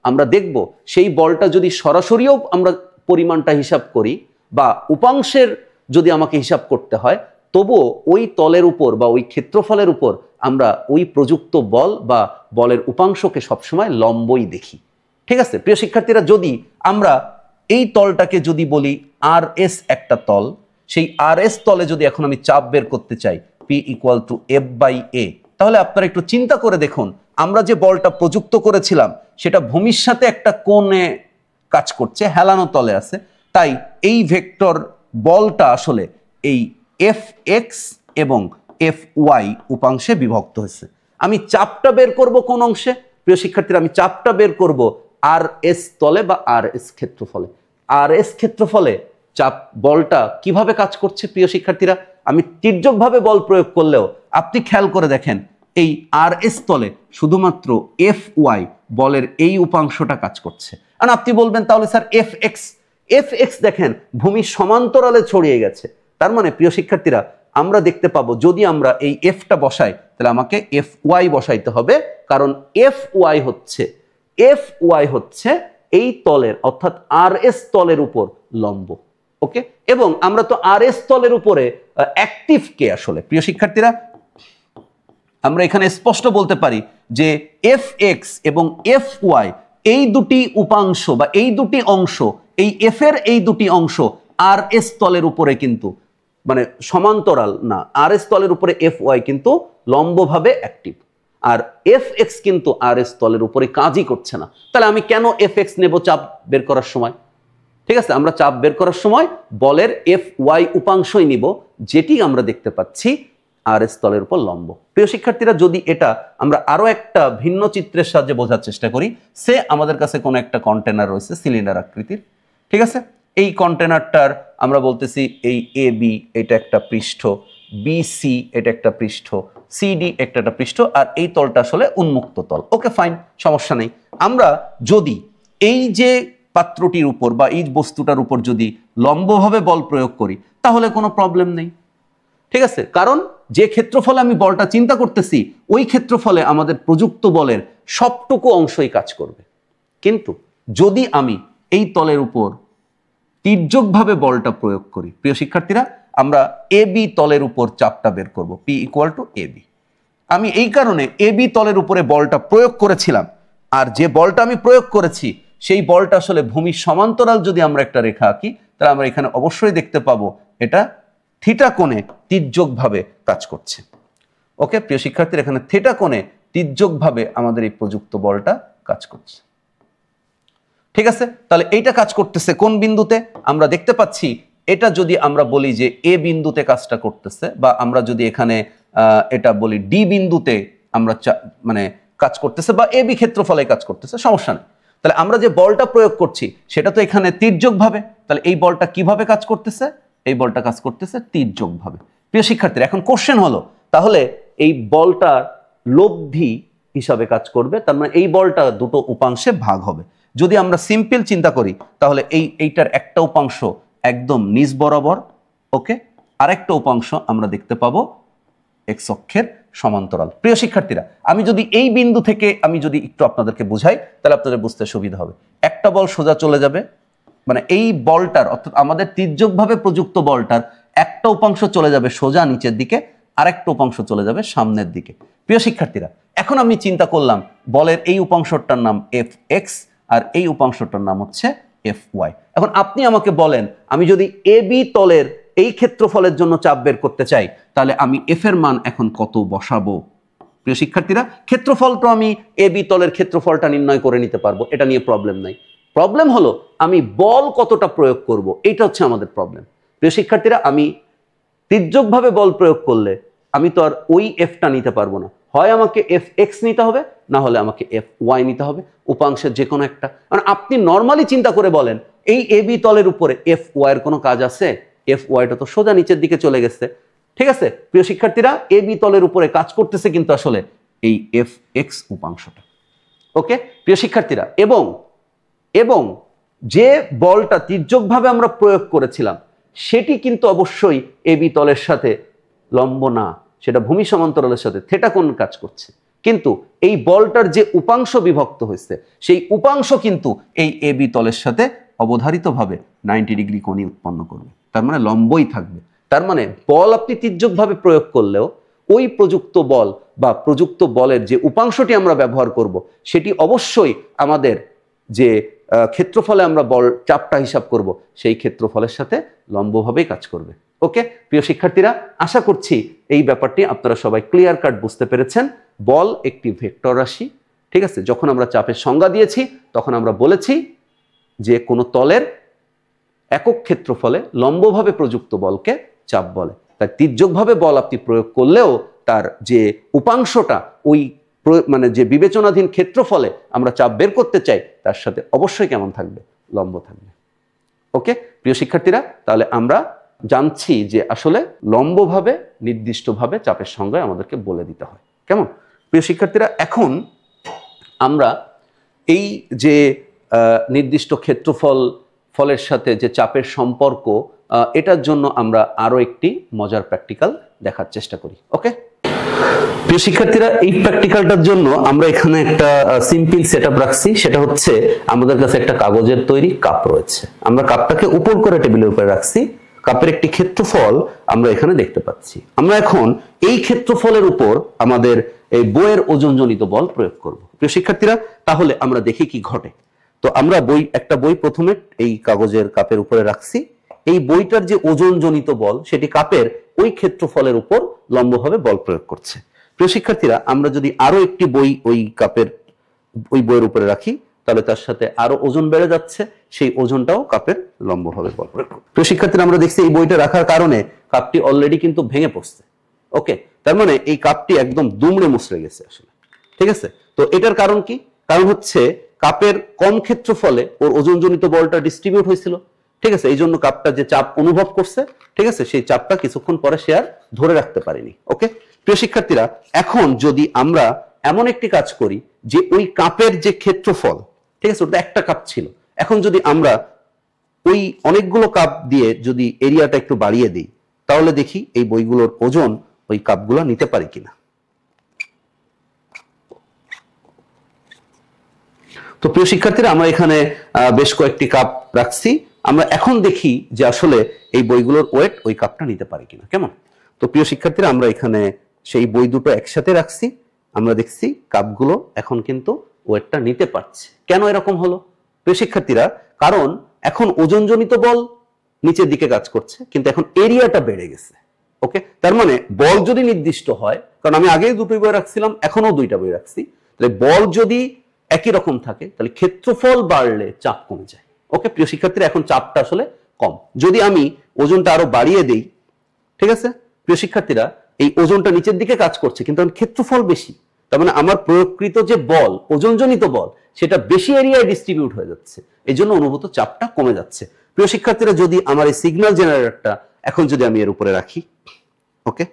Speaker 1: আমরা দেখব সেই বলটা যদি সরাসরিও আমরা পরিমাণটা হিসাব করি বা উপাংশের যদি আমাকে হিসাব করতে হয়, তবুও ওই তলের উপর বা ওই ক্ষেত্রফলের উপর আমরা ওই প্রযুক্ত বল বা বলের উপাংশকে সবসময় লম্বই দেখি। ঠিক আছে প্রিয় শিক্ষার্থীরা, যদি আমরা এই তলটাকে যদি বলি আর এস একটা তল, সেই আর এস তলে যদি এখন আমি চাপ বের করতে চাই P equal to F by A, তাহলে আপনারা একটু চিন্তা করে দেখুন, আমরা যে বলটা প্রযুক্ত করেছিলাম সেটা ভূমির সাথে একটা কোণে কাজ করছে, হেলানো তলে আছে, তাই এই ভেক্টর বলটা আসলে এই এফ এক্স এবং এফ ওয়াই উপাংশে বিভক্ত হয়েছে। আমি চাপটা বের করব কোন অংশে? প্রিয় শিক্ষার্থীরা, আমি চাপটা বের করব আর এস তলে বা আর এস ক্ষেত্রফলে। আর এস ক্ষেত্রফলে চাপ বলটা কিভাবে কাজ করছে প্রিয় শিক্ষার্থীরা, আমি তির্যকভাবে বল প্রয়োগ করলেও আপনি খেয়াল করে দেখেন এই আর এস তলে শুধুমাত্র এফ ওয়াই বলের এই উপাংশটা কাজ করছে। আর আপনি বলবেন তাহলে স্যার এফ এক্স দেখেন ভূমির সমান্তরালে ছড়িয়ে গেছে। তার মানে প্রিয় শিক্ষার্থীরা, আমরা দেখতে পাবো যদি আমরা এই এফটা বসাই তাহলে আমাকে এফ ওয়াই বসাইতে হবে, কারণ এফ ওয়াই হচ্ছে এই তলের অর্থাৎ আর এস তলের উপর লম্ব। ওকে, এবং আমরা তো আর এস তলের উপরে অ্যাক্টিভ কে আসলে প্রিয় শিক্ষার্থীরা, আমরা এখানে স্পষ্ট বলতে পারি যে এফ এক্স এবং এফ ওয়াই এই দুটি উপাংশ বা এই দুটি অংশ, এই এফ এর এই দুটি অংশ আর এস তলের উপরে কিন্তু মানে সমান্তরাল না, আর এস তলের উপরে এফ ওয়াই কিন্তু লম্বভাবে অ্যাক্টিভ, আর এফ এক্স কিন্তু আর এস তলের উপরে কাজই করছে না। তাহলে আমি কেন এফ এক্স নেব চাপ বের করার সময়? ঠিক আছে, আমরা চাপ বের করার সময় বলের এফ ওয়াই উপাংশই নিব, যেটি আমরা দেখতে পাচ্ছি আর এস তলের উপর লম্ব। প্রিয় শিক্ষার্থীরা, যদি এটা আমরা আরো একটা ভিন্ন চিত্রের সাহায্যে বোঝার চেষ্টা করি, সে আমাদের কাছে কোনো একটা কন্টেনার রয়েছে সিলিন্ডার আকৃতির, ঠিক আছে, এই কন্টেনারটার আমরা বলতেছি এই এ বি এটা একটা পৃষ্ঠ, বি সি এটা একটা পৃষ্ঠ, সি ডি একটা পৃষ্ঠ, আর এই তলটা আসলে উন্মুক্ত তল। ওকে ফাইন, সমস্যা নেই। আমরা যদি এই যে পাত্রটির উপর বা এই বস্তুটার উপর যদি লম্বভাবে বল প্রয়োগ করি তাহলে কোনো প্রবলেম নেই। ঠিক আছে, কারণ যে ক্ষেত্রফলে আমি বলটা চিন্তা করতেছি ওই ক্ষেত্রফলে আমাদের প্রযুক্ত বলের সবটুকু অংশই কাজ করবে। কিন্তু যদি আমি এই তলের উপর তির্যকভাবে বলটা প্রয়োগ করি প্রিয় শিক্ষার্থীরা, আমরা এ বি তলের উপর চাপটা বের করব, P equal to A B. আমি এই কারণে এ বি তলের উপরে বলটা প্রয়োগ করেছিলাম, আর যে বলটা আমি প্রয়োগ করেছি সেই বলটা আসলে ভূমির সমান্তরাল যদি আমরা একটা রেখা আঁকি তাহলে আমরা এখানে অবশ্যই দেখতে পাবো এটা থিটা কোণে তির্যকভাবে কাজ করছে। ওকে প্রিয় শিক্ষার্থীরা, এখানে থিটা কোণে তির্যকভাবে আমাদের এই প্রযুক্ত বলটা কাজ করছে। ঠিক আছে, তাহলে এইটা কাজ করতেছে কোন বিন্দুতে? আমরা দেখতে পাচ্ছি এটা যদি আমরা বলি যে এ বিন্দুতে কাজটা করতেছে, বা আমরা যদি এখানে এটা বলি ডি বিন্দুতে আমরা মানে কাজ করতেছে, বা এ বি ক্ষেত্রফলে কাজ করতেছে, সমস্যা নেই। তাহলে আমরা যে বলটা প্রয়োগ করছি সেটা তো এখানে তির্যকভাবে, তাহলে এই বলটা কিভাবে কাজ করতেছে? এই বলটা কাজ করতেছে তির্যকভাবে। প্রিয় শিক্ষার্থীরা, এখন কোশ্চেন হলো তাহলে এই বলটা লব্ধি হিসাবে কাজ করবে, তার মানে এই বলটা দুটো উপাংশে ভাগ হবে। যদি আমরা সিম্পল চিন্তা করি তাহলে এইটার একটা উপাংশ একদম নিচ বরাবর, ওকে, আরেকটা উপাংশ আমরা দেখতে পাবো এক্স অক্ষের সমান্তরাল। প্রিয় শিক্ষার্থীরা, আমি যদি এই বিন্দু থেকে আমি যদি একটু আপনাদেরকে বুঝাই তাহলে আপনাদের বুঝতে সুবিধা হবে। একটা বল সোজা চলে যাবে, মানে এই বলটার অর্থাৎ আমাদের তির্যকভাবে প্রযুক্ত বলটার একটা উপাংশ চলে যাবে সোজা নিচের দিকে, আরেকটা উপাংশ চলে যাবে সামনের দিকে। প্রিয় শিক্ষার্থীরা, এখন আমি চিন্তা করলাম বলের এই উপাংশটার নাম এফ এক্স আর এই উপাংশটার নাম হচ্ছে এফ ওয়াই। এখন আপনি আমাকে বলেন, আমি যদি এ বি তলের এই ক্ষেত্রফলের জন্য চাপ বের করতে চাই তাহলে আমি এফ এর মান এখন কত বসাবো? প্রিয় শিক্ষার্থীরা, ক্ষেত্রফল তো আমি এ বি তলের ক্ষেত্রফলটা নির্ণয় করে নিতে পারবো, এটা নিয়ে প্রবলেম নাই। প্রবলেম হলো আমি বল কতটা প্রয়োগ করব, এইটা হচ্ছে আমাদের প্রবলেম। প্রিয় শিক্ষার্থীরা, আমি তির্যকভাবে বল প্রয়োগ করলে আমি তো আর ওই এফটা নিতে পারবো না, হয় আমাকে এফ এক্স নিতে হবে, না হলে আমাকে এফ ওয়াই নিতে হবে, উপাংশের যে কোনো একটা। কারণ আপনি নর্মালি চিন্তা করে বলেন এই এ বি তলের উপরে এফ ওয়াই এর কোনো কাজ আছে? এফ ওয়াইটা তো সোজা নিচের দিকে চলে গেছে। ঠিক আছে প্রিয় শিক্ষার্থীরা, এ বি তলের উপরে কাজ করতেছে কিন্তু আসলে এই এফ এক্স উপাংশটা। ওকে প্রিয় শিক্ষার্থীরা, এবং এবং যে বলটা তির্যকভাবে আমরা প্রয়োগ করেছিলাম সেটি কিন্তু অবশ্যই এ বি তলের সাথে লম্ব না, সেটা ভূমি সমান্তরালের সাথে থেটা কোণ কাজ করছে। কিন্তু এই বলটার যে উপাংশ বিভক্ত হয়েছে সেই উপাংশ কিন্তু এই এ বি তলের সাথে অবধারিতভাবে 90 ডিগ্রি কোণই উৎপন্ন করবে, তার মানে লম্বই থাকবে। তার মানে বল আপনি তির্যকভাবে প্রয়োগ করলেও ওই প্রযুক্ত বল বা প্রযুক্ত বলের যে উপাংশটি আমরা ব্যবহার করব সেটি অবশ্যই আমাদের যে ক্ষেত্রফলে আমরা বল চাপটা হিসাব করব সেই ক্ষেত্রফলের সাথে লম্বভাবেই কাজ করবে। ওকে প্রিয় শিক্ষার্থীরা, আশা করছি এই ব্যাপারটি আপনারা সবাই ক্লিয়ার কাট বুঝতে পেরেছেন। বল একটি ভেক্টর রাশি। ঠিক আছে, যখন আমরা চাপের সংজ্ঞা দিয়েছি তখন আমরা বলেছি যে কোনো তলের একক ক্ষেত্রফলে লম্বভাবে প্রযুক্ত বলকে চাপ বলে। তাই তির্যকভাবে বল আপনি প্রয়োগ করলেও তার যে উপাংশটা ওই মানে যে বিবেচনাধীন ক্ষেত্রফলে আমরা চাপ বের করতে চাই তার সাথে অবশ্যই কেমন থাকবে, লম্ব থাকবে। ওকে প্রিয় শিক্ষার্থীরা, তাহলে আমরা জানছি যে আসলে লম্বভাবে নির্দিষ্টভাবে চাপের সংজ্ঞা আমাদেরকে বলে দিতে হয়। কেমন প্রিয় শিক্ষার্থীরা, এখন আমরা এই যে নির্দিষ্ট ক্ষেত্রফল ফলের সাথে যে চাপের সম্পর্ক, এটার জন্য আমরা আরো একটি মজার প্র্যাকটিক্যাল দেখার চেষ্টা করি। ওকে প্রিয় শিক্ষার্থীরা, এই প্র্যাকটিক্যালটার জন্য আমরা এখানে একটা সিম্পল সেটআপ রাখছি। সেটা হচ্ছে আমাদের কাছে একটা কাগজের তৈরি কাপ রয়েছে, আমরা কাপটাকে উপর করে টেবিলের উপরে রাখছি। কাপের একটি ক্ষেত্রফল আমরা এখানে দেখতে পাচ্ছি। আমরা এখন এই ক্ষেত্রফলের উপর আমাদের এই বইয়ের ওজনজনিত বল প্রয়োগ করব। প্রিয় শিক্ষার্থীরা, তাহলে আমরা দেখি কি ঘটে। তো আমরা একটা বই প্রথমে এই কাগজের কাপের উপরে রাখছি। এই বইটার যে ওজনজনিত বল সেটি কাপের ওই ক্ষেত্রফলের উপর লম্বভাবে বল প্রয়োগ করছে। প্রিয় শিক্ষার্থীরা, আমরা যদি আরো একটি বই ওই কাপের ওই বইয়ের উপরে রাখি তাহলে তার সাথে আরো ওজন বেড়ে যাচ্ছে, সেই ওজনটাও কাপের লম্বভাবে বল প্রয়োগ করবে। প্রিয় শিক্ষার্থীরা, আমরা দেখছি এই বইটা রাখার কারণে কাপটি অলরেডি কিন্তু ভেঙে পড়ছে। ওকে, তার মানে এই কাপটি একদম দুমড়ে মুচড়ে গেছে আসলে। ঠিক আছে, তো এটার কারণ কি? কারণ হচ্ছে কাপের কম ক্ষেত্রফলে ওর ওজনজনিত বলটা ডিস্ট্রিবিউট হয়েছিল। ঠিক আছে, এই জন্য কাপটা যে চাপ অনুভব করছে, ঠিক আছে, সেই চাপটা কিছুক্ষণ পরে সে আর ধরে রাখতে পারেনি। ওকে প্রিয় শিক্ষার্থীরা, এখন যদি আমরা এমন একটি কাজ করি যে ওই কাপের যে ক্ষেত্রফল, ঠিক আছে, ওটা একটা কাপ ছিল, এখন যদি আমরা ওই অনেকগুলো কাপ দিয়ে যদি এরিয়াটা একটু বাড়িয়ে দিই তাহলে দেখি এই বইগুলোর ওজন ওই কাপগুলো নিতে পারে কিনা। তো প্রিয় শিক্ষার্থীরা, আমরা এখানে বেশ কয়েকটি কাপ রাখছি। আমরা এখন দেখি যে আসলে এই বইগুলোর ওয়েট ওই কাপটা নিতে পারে কিনা। কেমন? তো প্রিয় শিক্ষার্থীরা, আমরা এখানে সেই বই দুটো একসাথে রাখছি। আমরা দেখছি কাপগুলো এখন কিন্তু ওয়েটটা নিতে পারছে। কেন এরকম হলো প্রিয় শিক্ষার্থীরা? কারণ এখন ওজনজনিত বল নিচের দিকে কাজ করছে, কিন্তু এখন এরিয়াটা বেড়ে গেছে। ওকে, তার মানে বল যদি নির্দিষ্ট হয়, কারণ আমি আগেই দুটোই বই রাখছিলাম, এখনো দুইটা বই রাখছি, তাহলে বল যদি একই রকম থাকে তাহলে ক্ষেত্রফল বাড়লে চাপ কমে যায়। ওকে প্রিয় শিক্ষার্থীরা, এখন চাপটা আসলে কম। যদি আমি ওজনটা আরো বাড়িয়ে দেই, ঠিক আছে প্রিয় শিক্ষার্থীরা, এই ওজনটা নিচের দিকে কাজ করছে কিন্তু ক্ষেত্রফল বেশি, তার মানে আমার প্রয়োগকৃত যে বল, ওজনজনিত বল, সেটা বেশি এরিয়ায় ডিস্ট্রিবিউট হয়ে যাচ্ছে, এই জন্য অনুভূত চাপটা কমে যাচ্ছে। প্রিয় শিক্ষার্থীরা, যদি আমার এই সিগন্যাল জেনারেটরটা এখন যদি আমি এর উপরে রাখি, ওকে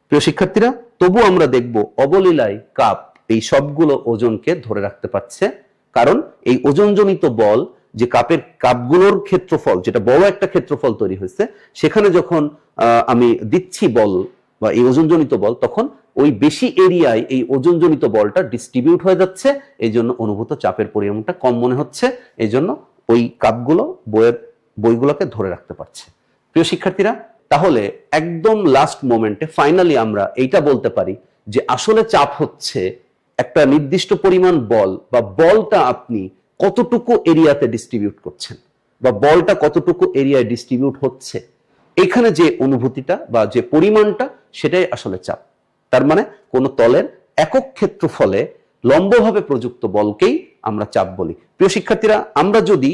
Speaker 1: প্রিয় শিক্ষার্থীরা, তবু আমরা দেখব অবলীলায় কাপ এই সবগুলো ওজনকে ধরে রাখতে পারছে, কারণ এই ওজনজনিত বল যে কাপগুলোর ক্ষেত্রফল, যেটা বড় একটা ক্ষেত্রফল তৈরি হয়েছে, সেখানে যখন আমি দিচ্ছি বল বা এই ওজনজনিত বল, তখন ওই বেশি এরিয়ায় এই ওজনজনিত বলটা ডিস্ট্রিবিউট হয়ে যাচ্ছে, এই জন্য অনুভূত চাপের পরিমাণটা কম মনে হচ্ছে, এই জন্য ওই কাপগুলো বইগুলোকে ধরে রাখতে পারছে। প্রিয় শিক্ষার্থীরা, তাহলে একদম লাস্ট মোমেন্টে ফাইনালি আমরা এইটা বলতে পারি যে আসলে চাপ হচ্ছে একটা নির্দিষ্ট পরিমাণ বল, বা বলটা আপনি কতটুকু এরিয়াতে ডিস্ট্রিবিউট করছেন বা বলটা কতটুকু এরিয়ায় ডিস্ট্রিবিউট হচ্ছে, এখানে যে অনুভূতিটা বা যে পরিমাণটা, সেটাই আসলে চাপ। তার মানে কোন তলের একক ক্ষেত্রফলে লম্বভাবে প্রযুক্ত বলকেই আমরা চাপ বলি। প্রিয় শিক্ষার্থীরা, আমরা যদি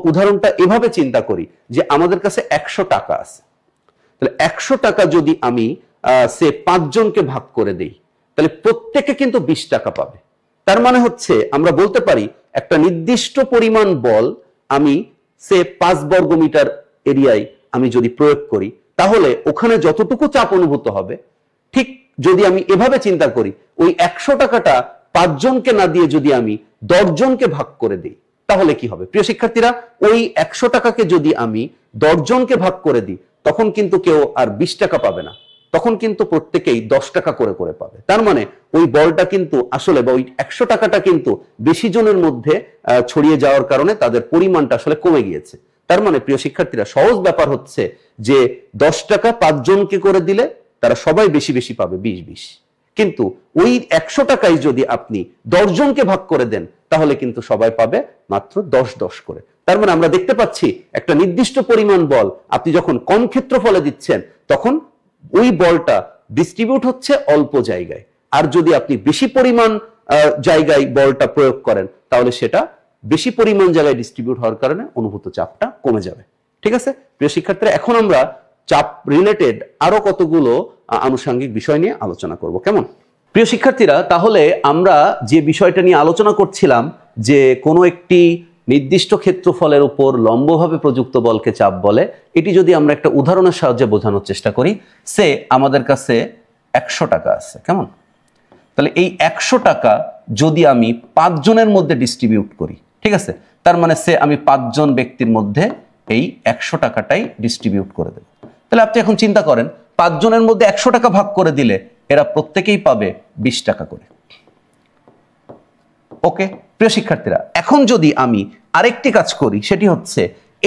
Speaker 1: উদাহরণটা এভাবে চিন্তা করি যে আমাদের কাছে 100 টাকা আছে, তাহলে 100 টাকা যদি আমি 5 জনকে ভাগ করে দেই, তাহলে প্রত্যেকে কিন্তু 20 টাকা পাবে। তার মানে হচ্ছে আমরা বলতে পারি একটা নির্দিষ্ট পরিমাণ বল আমি 5 বর্গমিটার এরিয়ায় আমি যদি প্রয়োগ করি, তাহলে ওখানে যতটুকু চাপ অনুভূত হবে, ঠিক যদি আমি এভাবে চিন্তা করি, ওই 100 টাকাটা 5 জনকে না দিয়ে যদি আমি 10 জনকে ভাগ করে দিই, তাহলে কি হবে? প্রিয় শিক্ষার্থীরা, ওই 100 টাকাকে যদি আমি 10 জনকে ভাগ করে দিই, তখন কিন্তু কেউ আর 20 টাকা পাবে না, তখন কিন্তু প্রত্যেকেই 10 টাকা করে করে পাবে। তার মানে ওই বলটা কিন্তু আসলে, বা ওই 100 টাকাটা কিন্তু বেশি জনের মধ্যে ছড়িয়ে যাওয়ার কারণে তাদের পরিমাণটা আসলে কমে গিয়েছে। তার মানে প্রিয় শিক্ষার্থীরা, সহজ ব্যাপার হচ্ছে যে 10 টাকা 5 জনকে করে দিলে তারা সবাই বেশি বেশি পাবে, 20-20। কিন্তু ওই 100 টাকাই যদি আপনি 10 জনকে ভাগ করে দেন, তাহলে কিন্তু সবাই পাবে মাত্র 10-10 করে। তার মানে আমরা দেখতে পাচ্ছি একটা নির্দিষ্ট পরিমাণ বল আপনি যখন কম ক্ষেত্রফলে দিচ্ছেন, তখন ওই বলটা ডিস্ট্রিবিউট হচ্ছে অল্প জায়গায়। আর যদি আপনি বেশি পরিমাণ জায়গায় বলটা প্রয়োগ করেন, তাহলে সেটা বেশি পরিমাণ জায়গায় ডিস্ট্রিবিউট হওয়ার কারণে অনুভূত চাপটা কমে যাবে। ঠিক আছে প্রিয় শিক্ষার্থীরা, এখন আমরা চাপ রিলেটেড আরো কতগুলো আনুষঙ্গিক বিষয় নিয়ে আলোচনা করব। কেমন প্রিয় শিক্ষার্থীরা? তাহলে আমরা যে বিষয়টা নিয়ে আলোচনা করছিলাম, যে কোনো একটি নির্দিষ্ট ক্ষেত্রফলের উপর লম্বভাবে প্রযুক্ত বলকে চাপ বলে, এটি যদি আমরা একটা উদাহরণের সাহায্যে বোঝানোর চেষ্টা করি। সে আমাদের কাছে 100 টাকা আছে, কেমন? তাহলে এই 100 টাকা যদি আমি 5 জনের মধ্যে ডিস্ট্রিবিউট করি, ঠিক আছে, তার মানে সে আমি 5 জন ব্যক্তির মধ্যে এই 100 টাকাটাই ডিস্ট্রিবিউট করে দেব। তাহলে আপনি এখন চিন্তা করেন, 5 জনের মধ্যে 100 টাকা ভাগ করে দিলে এরা প্রত্যেকেই পাবে 20 টাকা করে। ওকে প্রিয় শিক্ষার্থীরা, এখন যদি আমি আরেকটি কাজ করি, সেটি হচ্ছে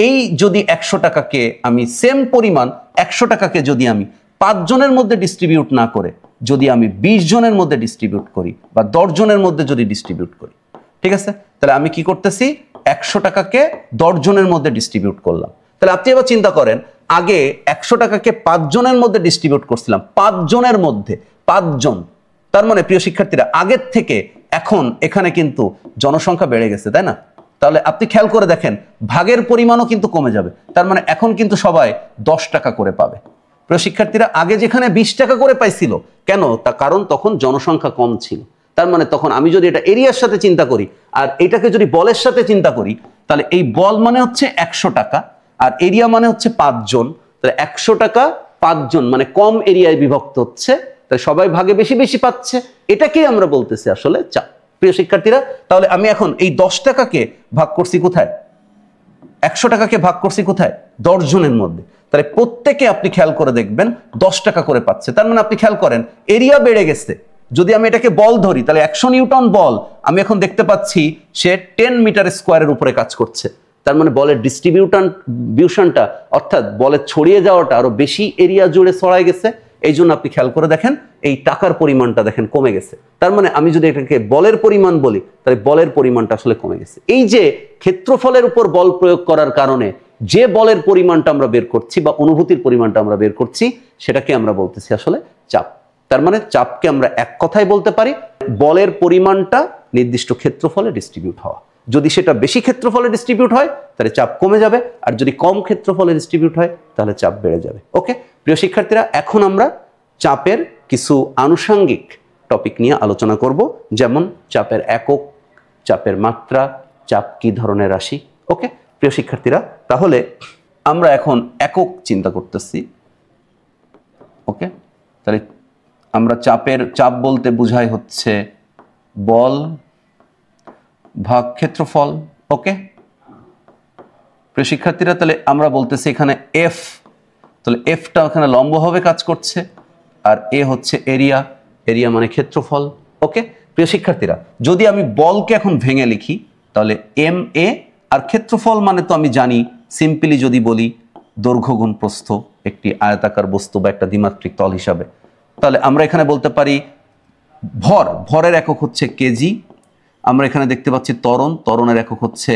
Speaker 1: এই যদি 100 টাকাকে আমি সেম পরিমাণ 100 টাকাকে যদি আমি 5 জনের মধ্যে ডিস্ট্রিবিউট না করে যদি আমি 20 জনের মধ্যে ডিস্ট্রিবিউট করি, বা 10 জনের মধ্যে যদি ডিস্ট্রিবিউট করি, ঠিক আছে, তাহলে আমি কি করতেছি? 100 টাকাকে 10 জনের মধ্যে ডিস্ট্রিবিউট করলাম। তাহলে আপনি এবার চিন্তা করেন, আগে 100 টাকাকে 5 জনের মধ্যে ডিস্ট্রিবিউট করছিলাম, 5 জনের মধ্যে 5 জন। তার মানে প্রিয় শিক্ষার্থীরা, আগের থেকে এখন এখানে কিন্তু জনসংখ্যা বেড়ে গেছে, তাই না? তাহলে আপনি খেয়াল করে দেখেন, ভাগের পরিমাণও কিন্তু কমে যাবে। তার মানে এখন কিন্তু সবাই 10 টাকা করে পাবে। প্রিয় শিক্ষার্থীরা, আগে যেখানে 20 টাকা করে পাইছিল, কেন? তার কারণ তখন জনসংখ্যা কম ছিল। তার মানে তখন আমি যদি এটা এরিয়ার সাথে চিন্তা করি, আর এটাকে যদি বলের সাথে চিন্তা করি, তাহলে এই বল মানে হচ্ছে 100 টাকা, আর এরিয়া মানে হচ্ছে 5 জন। তাহলে 100 টাকা 5 জন মানে কম এরিয়ায় বিভক্ত হচ্ছে, তাই সবাই ভাগে বেশি বেশি পাচ্ছে। এটাকেই আমরা বলতেছি আসলে চাপ। প্রিয় শিক্ষার্থীরা, তাহলে আমি এখন এই 10 টাকাকে ভাগ করছি কোথায়? 100 টাকাকে ভাগ করছি কোথায়? 10 জনের মধ্যে। তাহলে প্রত্যেকে আপনি খেয়াল করে দেখবেন 10 টাকা করে পাচ্ছে। তার মানে আপনি খেয়াল করেন, এরিয়া বেড়ে গেছে। যদি আমি এটাকে বল ধরি, তাহলে 100 নিউটন বল আমি এখন দেখতে পাচ্ছি সে 10 মিটার স্কোয়ারের উপরে কাজ করছে। তার মানে বলের ডিস্ট্রিবিউশনটা, অর্থাৎ বলের ছড়িয়ে যাওয়াটা আরো বেশি এরিয়া জুড়ে ছড়ায় গেছে। এই জন্য আপনি খেয়াল করে দেখেন, এই টাকার পরিমাণটা দেখেন কমে গেছে। তার মানে আমি যদি এটাকে বলের পরিমাণ বলি, তাহলে বলের পরিমাণটা আসলে কমে গেছে। এই যে ক্ষেত্রফলের উপর বল প্রয়োগ করার কারণে যে বলের পরিমাণটা আমরা বের করছি, বা অনুভূতির পরিমাণটা আমরা বের করছি, সেটাকে আমরা বলতেছি আসলে চাপ। তার মানে চাপকে আমরা এক কথায় বলতে পারি, বলের পরিমাণটা নির্দিষ্ট ক্ষেত্রফলে ডিস্ট্রিবিউট হওয়া। যদি সেটা বেশি ক্ষেত্রফলে ডিস্ট্রিবিউট হয়, তাহলে চাপ কমে যাবে, আর যদি কম ক্ষেত্রফলে ডিস্ট্রিবিউট হয়, তাহলে চাপ বেড়ে যাবে। ওকে প্রিয় শিক্ষার্থীরা, এখন আমরা চাপের কিছু আনুষঙ্গিক টপিক নিয়ে আলোচনা করব, যেমন চাপের একক, চাপের মাত্রা, চাপ কি ধরনের রাশি। ওকে প্রিয় শিক্ষার্থীরা, তাহলে আমরা এখন একক চিন্তা করতেছি। ওকে, তাহলে আমরা চাপ বলতে বোঝাই হচ্ছে বল ভাগ ক্ষেত্রফল। ওকে প্রিয় শিক্ষার্থীরা, তাহলে আমরা বলতেছি এখানে এফ, তাহলে এফটা এখানে লম্বভাবে কাজ করছে, আর এ হচ্ছে এরিয়া, এরিয়া মানে ক্ষেত্রফল। ওকে প্রিয় শিক্ষার্থীরা, যদি আমি বলকে এখন ভেঙে লিখি, তাহলে এম এ, আর ক্ষেত্রফল মানে তো আমি জানি, সিম্পলি যদি বলি দৈর্ঘ্য গুণ প্রস্থ, একটি আয়তাকার বস্তু বা একটা দ্বিমাত্রিক তল হিসাবে, তাহলে আমরা এখানে বলতে পারি ভরের একক হচ্ছে কেজি। আমরা এখানে দেখতে পাচ্ছি ত্বরণের একক হচ্ছে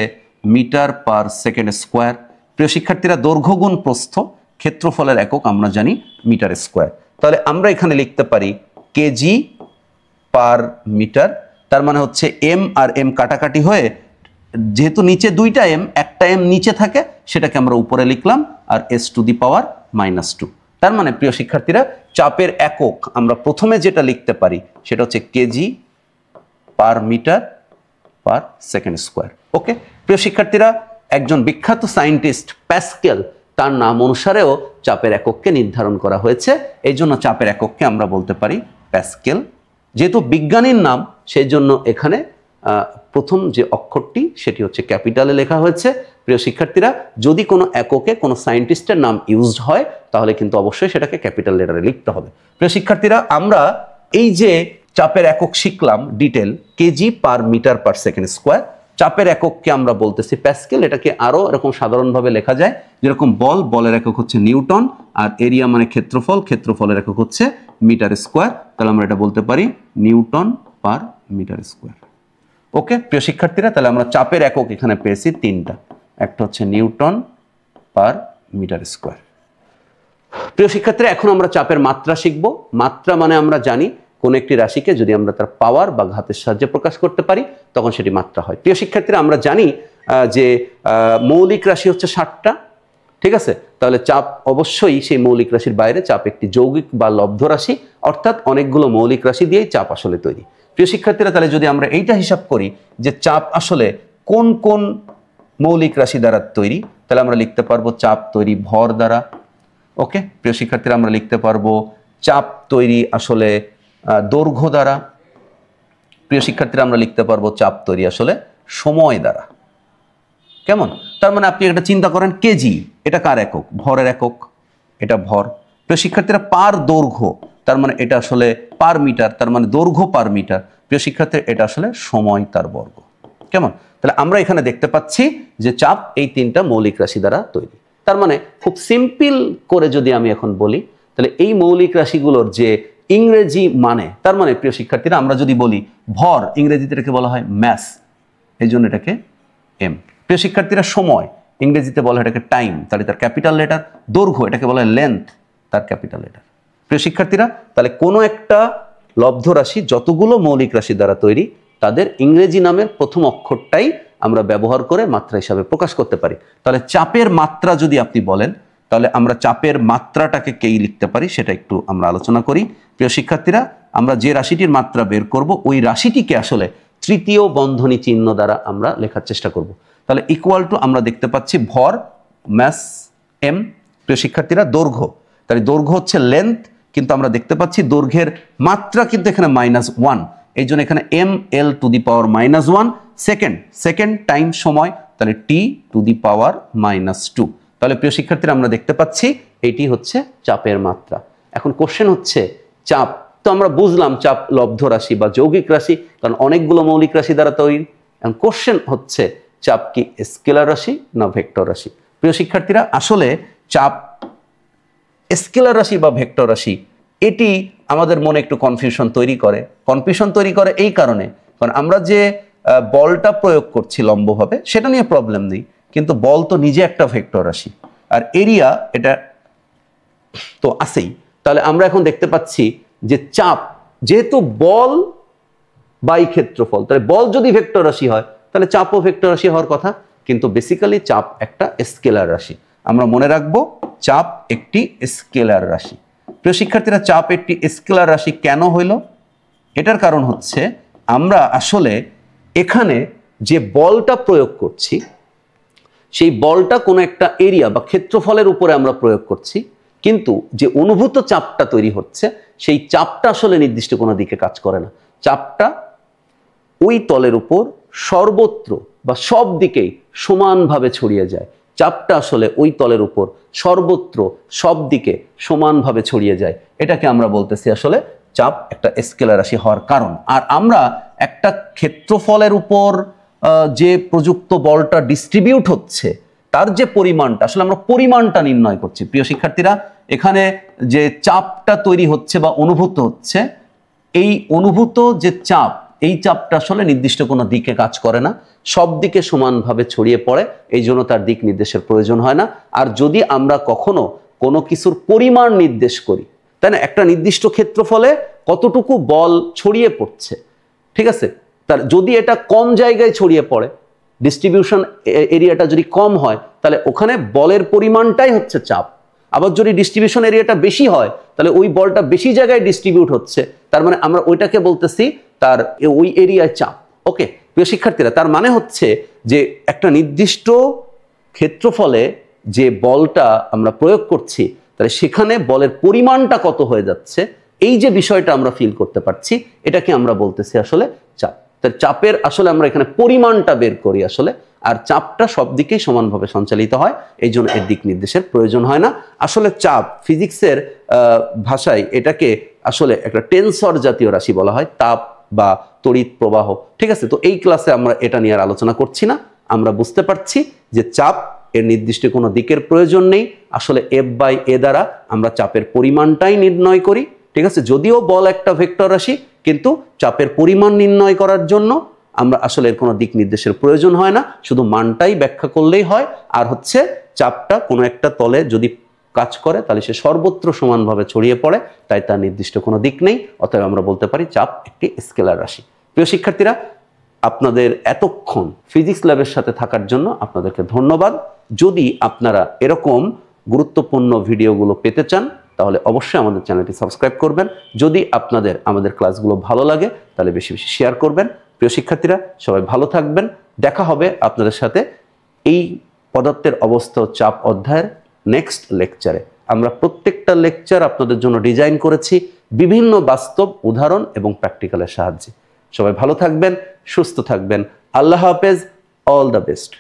Speaker 1: মিটার পার সেকেন্ড স্কোয়ার। প্রিয় শিক্ষার্থীরা, দৈর্ঘ্য গুণ প্রস্থ, ক্ষেত্রফলের একক আমরা জানি মিটার স্কোয়ার। তাহলে আমরা এখানে লিখতে পারি কেজি পার মিটার। তার মানে হচ্ছে এম আর এম কাটাকাটি হয়ে, যেহেতু নিচে দুইটা এম, একটা এম নিচে থাকে, সেটাকে আমরা উপরে লিখলাম, আর s⁻²। তার মানে প্রিয় শিক্ষার্থীরা, চাপের একক আমরা প্রথমে যেটা লিখতে পারি সেটা হচ্ছে KG per metre per second square. Okay প্রিয় শিক্ষার্থীরা, একজন বিখ্যাত সায়েন্টিস্ট প্যাসকেল, তার নাম অনুসারেও চাপের একককে নির্ধারণ করা হয়েছে। এই জন্য চাপের একককে আমরা বলতে পারি প্যাসকেল। যেহেতু বিজ্ঞানীর নাম, সেই জন্য এখানে প্রথম যে অক্ষরটি সেটি হচ্ছে ক্যাপিটালে লেখা হয়েছে। প্রিয় শিক্ষার্থীরা, যদি কোনো এককে কোনো সায়েন্টিস্টের নাম ইউজড হয় তাহলে কিন্তু অবশ্যই সেটাকে ক্যাপিটাল লেটারে লিখতে হবে। প্রিয় শিক্ষার্থীরা, আমরা এই যে চাপের একক শিখলাম detail, K G per metre per second square. চাপের একককে আমরা বলতেছি প্যাসকেল। এটাকে আরও এরকম সাধারণভাবে লেখা যায়, যেরকম বলের একক হচ্ছে নিউটন, আর এরিয়া মানে ক্ষেত্রফল, ক্ষেত্রফলের একক হচ্ছে মিটার স্কোয়ার। তাহলে আমরা এটা বলতে পারি Newton per metre square. Okay প্রিয় শিক্ষার্থীরা, তাহলে আমরা চাপের একক এখানে পেয়েছি তিনটা। একটা হচ্ছে নিউটন পার মিটার স্কোয়ার। প্রিয় শিক্ষার্থীরা, এখন আমরা চাপের মাত্রা শিখব। মাত্রা মানে আমরা জানি কোন একটি রাশিকে যদি আমরা তার পাওয়ার বা ঘাতের সাহায্যে প্রকাশ করতে পারি তখন সেটি মাত্রা হয়। প্রিয় শিক্ষার্থীরা, আমরা জানি যে মৌলিক রাশি হচ্ছে 60টা, ঠিক আছে? তাহলে চাপ অবশ্যই সেই মৌলিক রাশির বাইরে। চাপ একটি যৌগিক বা লব্ধ রাশি, অর্থাৎ অনেকগুলো মৌলিক রাশি দিয়েই চাপ আসলে তৈরি। প্রিয় শিক্ষার্থীরা, তাহলে যদি আমরা এইটা হিসাব করি যে চাপ আসলে কোন কোন মৌলিক রাশি দ্বারা তৈরি, তাহলে আমরা লিখতে পারবো চাপ তৈরি ভর দ্বারা। ওকে প্রিয় শিক্ষার্থীরা, আমরা লিখতে পারবো চাপ তৈরি আসলে দৈর্ঘ্য দ্বারা। প্রিয় শিক্ষার্থীরা, আমরা লিখতে পারবো চাপ তৈরি আসলে সময় দ্বারা। কেমন? তার মানে আপনি একটা চিন্তা করেন, কেজি এটা কার একক? ভরের একক, এটা ভর। প্রিয় শিক্ষার্থীরা, পার দৈর্ঘ্য, তার মানে এটা আসলে পার মিটার, তার মানে দৈর্ঘ্য পার মিটার। প্রিয় শিক্ষার্থীরা, এটা আসলে সময় তার বর্গ। কেমন? তাহলে আমরা এখানে দেখতে পাচ্ছি যে চাপ এই তিনটা মৌলিক রাশি দ্বারা তৈরি। তার মানে খুব সিম্পল করে যদি আমি এখন বলি, তাহলে এই মৌলিক রাশিগুলোর যে ইংরেজি মানে, তার মানে প্রিয় শিক্ষার্থীরা, আমরা যদি বলি ভর, ইংরেজিতে এটাকে বলা হয় ম্যাস, এই জন্য এটাকে এম। প্রিয় শিক্ষার্থীরা, সময় ইংরেজিতে বলা হয় এটাকে টাইম, তাহলে তার ক্যাপিটাল লেটার। দৈর্ঘ্য এটাকে বলা হয় লেন্থ, তার ক্যাপিটাল লেটার। প্রিয় শিক্ষার্থীরা, তাহলে কোনো একটা লব্ধ রাশি যতগুলো মৌলিক রাশি দ্বারা তৈরি তাদের ইংরেজি নামের প্রথম অক্ষরটাই আমরা ব্যবহার করে মাত্রা হিসাবে প্রকাশ করতে পারি। তাহলে চাপের মাত্রা যদি আপনি বলেন, তাহলে আমরা চাপের মাত্রাটাকে কেই লিখতে পারি সেটা একটু আমরা আলোচনা করি। প্রিয় শিক্ষার্থীরা, আমরা যে রাশিটির মাত্রা বের করব ওই রাশিটিকে আসলে তৃতীয় বন্ধনী চিহ্ন দ্বারা আমরা লেখার চেষ্টা করব। তাহলে ইকুয়াল টু আমরা দেখতে পাচ্ছি ভর ম্যাস এম। প্রিয় শিক্ষার্থীরা, দৈর্ঘ্য, তাহলে দৈর্ঘ্য হচ্ছে লেন্থ, কিন্তু আমরা দেখতে পাচ্ছি দৈর্ঘ্যের মাত্রা কিন্তু এখানে -1, এই জন্য এখানে ml to the power -1 second. Second time সময়, তাহলে t টু দি পাওয়ার -2। তাহলে প্রিয় শিক্ষার্থীরা, আমরা দেখতে পাচ্ছি এটি হচ্ছে চাপের মাত্রা। এখন কোশ্চেন হচ্ছে চাপ তো আমরা বুঝলাম চাপ লব্ধ রাশি বা যৌগিক রাশি, কারণ অনেকগুলো মৌলিক রাশি দ্বারা তৈরি। এখন কোশ্চেন হচ্ছে চাপ কি স্কেলার রাশি না ভেক্টর রাশি? প্রিয় শিক্ষার্থীরা, আসলে চাপ স্কেলার রাশি বা ভেক্টর রাশি, এটি আমাদের মনে একটু কনফিউশন তৈরি করে। কনফিউশন তৈরি করে এই কারণে, কারণ আমরা যে বলটা প্রয়োগ করছি লম্বভাবে সেটা নিয়ে প্রবলেম নেই, কিন্তু বল তো নিজে একটা ভেক্টর রাশি, আর এরিয়া এটা তো আছেই। তাহলে আমরা এখন দেখতে পাচ্ছি যে চাপ যেহেতু বল বাই ক্ষেত্রফল, তাহলে বল যদি ভেক্টর রাশি হয় তাহলে চাপও ভেক্টর রাশি হওয়ার কথা, কিন্তু বেসিক্যালি চাপ একটা স্কেলার রাশি। আমরা মনে রাখবো চাপ একটি স্কেলার রাশি। প্রিয় শিক্ষার্থীরা, চাপ একটি স্কেলার রাশি কেন হইল? এটার কারণ হচ্ছে আমরা আসলে এখানে যে বলটা প্রয়োগ করছি সেই বলটা কোনো একটা এরিয়া বা ক্ষেত্রফলের উপরে আমরা প্রয়োগ করছি, কিন্তু যে অনুভূত চাপটা তৈরি হচ্ছে সেই চাপটা আসলে নির্দিষ্ট কোনো দিকে কাজ করে না। চাপটা ওই তলের উপর সর্বত্র বা সব দিকেই সমানভাবে ছড়িয়ে যায়। চাপটা আসলে ওই তলের উপর সর্বত্র সব দিকে সমানভাবে ছড়িয়ে যায়। এটাকে আমরা বলতেছি আসলে চাপ একটা স্কেলার রাশি হওয়ার কারণ। আর আমরা একটা ক্ষেত্রফলের উপর যে প্রযুক্ত বলটা ডিস্ট্রিবিউট হচ্ছে তার যে পরিমাণটা, আসলে আমরা পরিমাণটা নির্ণয় করছি। প্রিয় শিক্ষার্থীরা, এখানে যে চাপটা তৈরি হচ্ছে বা অনুভূত হচ্ছে, এই অনুভূত যে চাপ, এই চাপটা আসলে নির্দিষ্ট কোনো দিকে কাজ করে না, সব দিকে সমানভাবে ছড়িয়ে পড়ে, এই জন্য তার দিক নির্দেশের প্রয়োজন হয় না। আর যদি আমরা কখনো কোনো কিছুর পরিমাণ নির্দেশ করি, তাই না, একটা নির্দিষ্ট ক্ষেত্রফলে কতটুকু বল ছড়িয়ে পড়ছে, ঠিক আছে, তার যদি এটা কম জায়গায় ছড়িয়ে পড়ে, ডিস্ট্রিবিউশন এরিয়াটা যদি কম হয়, তাহলে ওখানে বলের পরিমাণটাই হচ্ছে চাপ। আবার যদি ডিস্ট্রিবিউশন এরিয়াটা বেশি হয় তাহলে ওই বলটা বেশি জায়গায় ডিস্ট্রিবিউট হচ্ছে, তার মানে আমরা ওইটাকে বলতেছি তার ওই এরিয়ায় চাপ। ওকে প্রিয় শিক্ষার্থীরা, তার মানে হচ্ছে যে একটা নির্দিষ্ট ক্ষেত্রফলে যে বলটা আমরা প্রয়োগ করছি, তাহলে সেখানে বলের পরিমাণটা কত হয়ে যাচ্ছে, এই যে বিষয়টা আমরা ফিল করতে পারছি, এটাকে আমরা বলতেছি আসলে চাপ। তাই চাপের আসলে আমরা এখানে পরিমাণটা বের করি আসলে, আর চাপটা সব দিকেই সমানভাবে সঞ্চালিত হয়, এই জন্য এর দিক নির্দেশের প্রয়োজন হয় না। আসলে চাপ ফিজিক্সের ভাষায় এটাকে আসলে একটা টেনসর জাতীয় রাশি বলা হয়, তাপ বা তড়িৎ প্রবাহ। ঠিক আছে, তো এই ক্লাসে আমরা এটা নিয়ে আর আলোচনা করছি না। আমরা বুঝতে পারছি যে চাপ এর নির্দিষ্ট কোনো দিকের প্রয়োজন নেই, আসলে F/A দ্বারা আমরা চাপের পরিমাণটাই নির্ণয় করি। ঠিক আছে, যদিও বল একটা ভেক্টর রাশি, কিন্তু চাপের পরিমাণ নির্ণয় করার জন্য আমরা আসলে এর কোনো দিক নির্দেশের প্রয়োজন হয় না, শুধু মানটাই ব্যাখ্যা করলেই হয়। আর হচ্ছে চাপটা কোনো একটা তলে যদি কাজ করে তাহলে সে সর্বত্র সমানভাবে ছড়িয়ে পড়ে, তাই তার নির্দিষ্ট কোনো দিক নেই। অতএব আমরা বলতে পারি চাপ একটি স্কেলার রাশি। প্রিয় শিক্ষার্থীরা, আপনাদের এতক্ষণ ফিজিক্স ল্যাবের সাথে থাকার জন্য আপনাদেরকে ধন্যবাদ। যদি আপনারা এরকম গুরুত্বপূর্ণ ভিডিওগুলো পেতে চান তাহলে অবশ্যই আমাদের চ্যানেলটি সাবস্ক্রাইব করবেন। যদি আপনাদের আমাদের ক্লাসগুলো ভালো লাগে তাহলে বেশি বেশি শেয়ার করবেন। প্রিয় শিক্ষার্থীরা, সবাই ভালো থাকবেন। দেখা হবে আপনাদের সাথে এই পদার্থের অবস্থা ও চাপ অধ্যায়ের নেক্সট লেকচারে। আমরা প্রত্যেকটা লেকচার আপনাদের জন্য ডিজাইন করেছি বিভিন্ন বাস্তব উদাহরণ এবং প্র্যাকটিক্যালের সাহায্যে। সবাই ভালো থাকবেন, সুস্থ থাকবেন। আল্লাহ হাফেজ, অল দ্য বেস্ট।